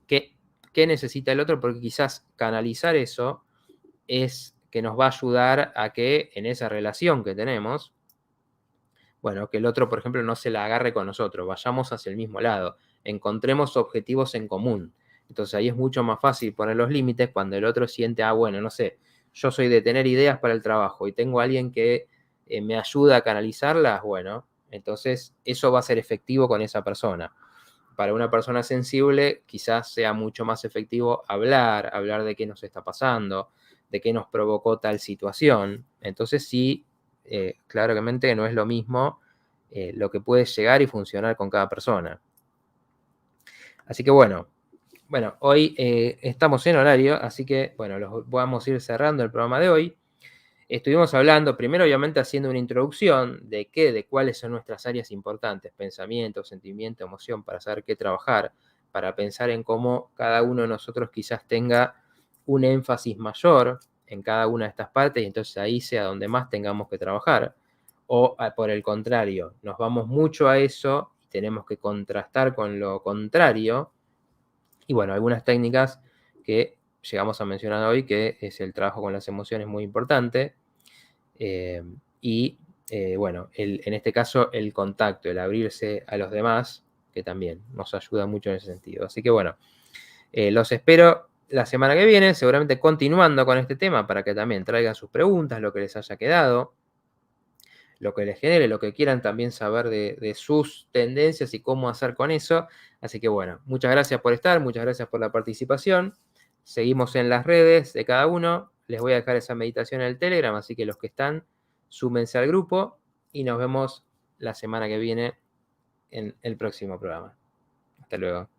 qué necesita el otro, porque quizás canalizar eso es que nos va a ayudar a que en esa relación que tenemos, bueno, que el otro, por ejemplo, no se la agarre con nosotros, vayamos hacia el mismo lado, encontremos objetivos en común. Entonces ahí es mucho más fácil poner los límites cuando el otro siente, bueno, no sé, yo soy de tener ideas para el trabajo y tengo a alguien que me ayuda a canalizarlas, bueno, entonces eso va a ser efectivo con esa persona. Para una persona sensible quizás sea mucho más efectivo hablar de qué nos está pasando, de qué nos provocó tal situación. Entonces sí, claramente no es lo mismo lo que puede llegar y funcionar con cada persona. Así que bueno, hoy estamos en horario, así que bueno, vamos a ir cerrando el programa de hoy. Estuvimos hablando, primero obviamente haciendo una introducción de cuáles son nuestras áreas importantes, pensamiento, sentimiento, emoción, para saber qué trabajar, para pensar en cómo cada uno de nosotros quizás tenga un énfasis mayor en cada una de estas partes y entonces ahí sea donde más tengamos que trabajar. O por el contrario, nos vamos mucho a eso y tenemos que contrastar con lo contrario. Y bueno, algunas técnicas que llegamos a mencionar hoy, que es el trabajo con las emociones muy importante. Bueno, en este caso el contacto, el abrirse a los demás, que también nos ayuda mucho en ese sentido. Así que bueno, los espero la semana que viene, seguramente continuando con este tema para que también traigan sus preguntas, lo que les haya quedado, lo que les genere, lo que quieran también saber de sus tendencias y cómo hacer con eso. Así que bueno, muchas gracias por estar, muchas gracias por la participación. Seguimos en las redes de cada uno. Les voy a dejar esa meditación en el Telegram, así que los que están, súmense al grupo y nos vemos la semana que viene en el próximo programa. Hasta luego.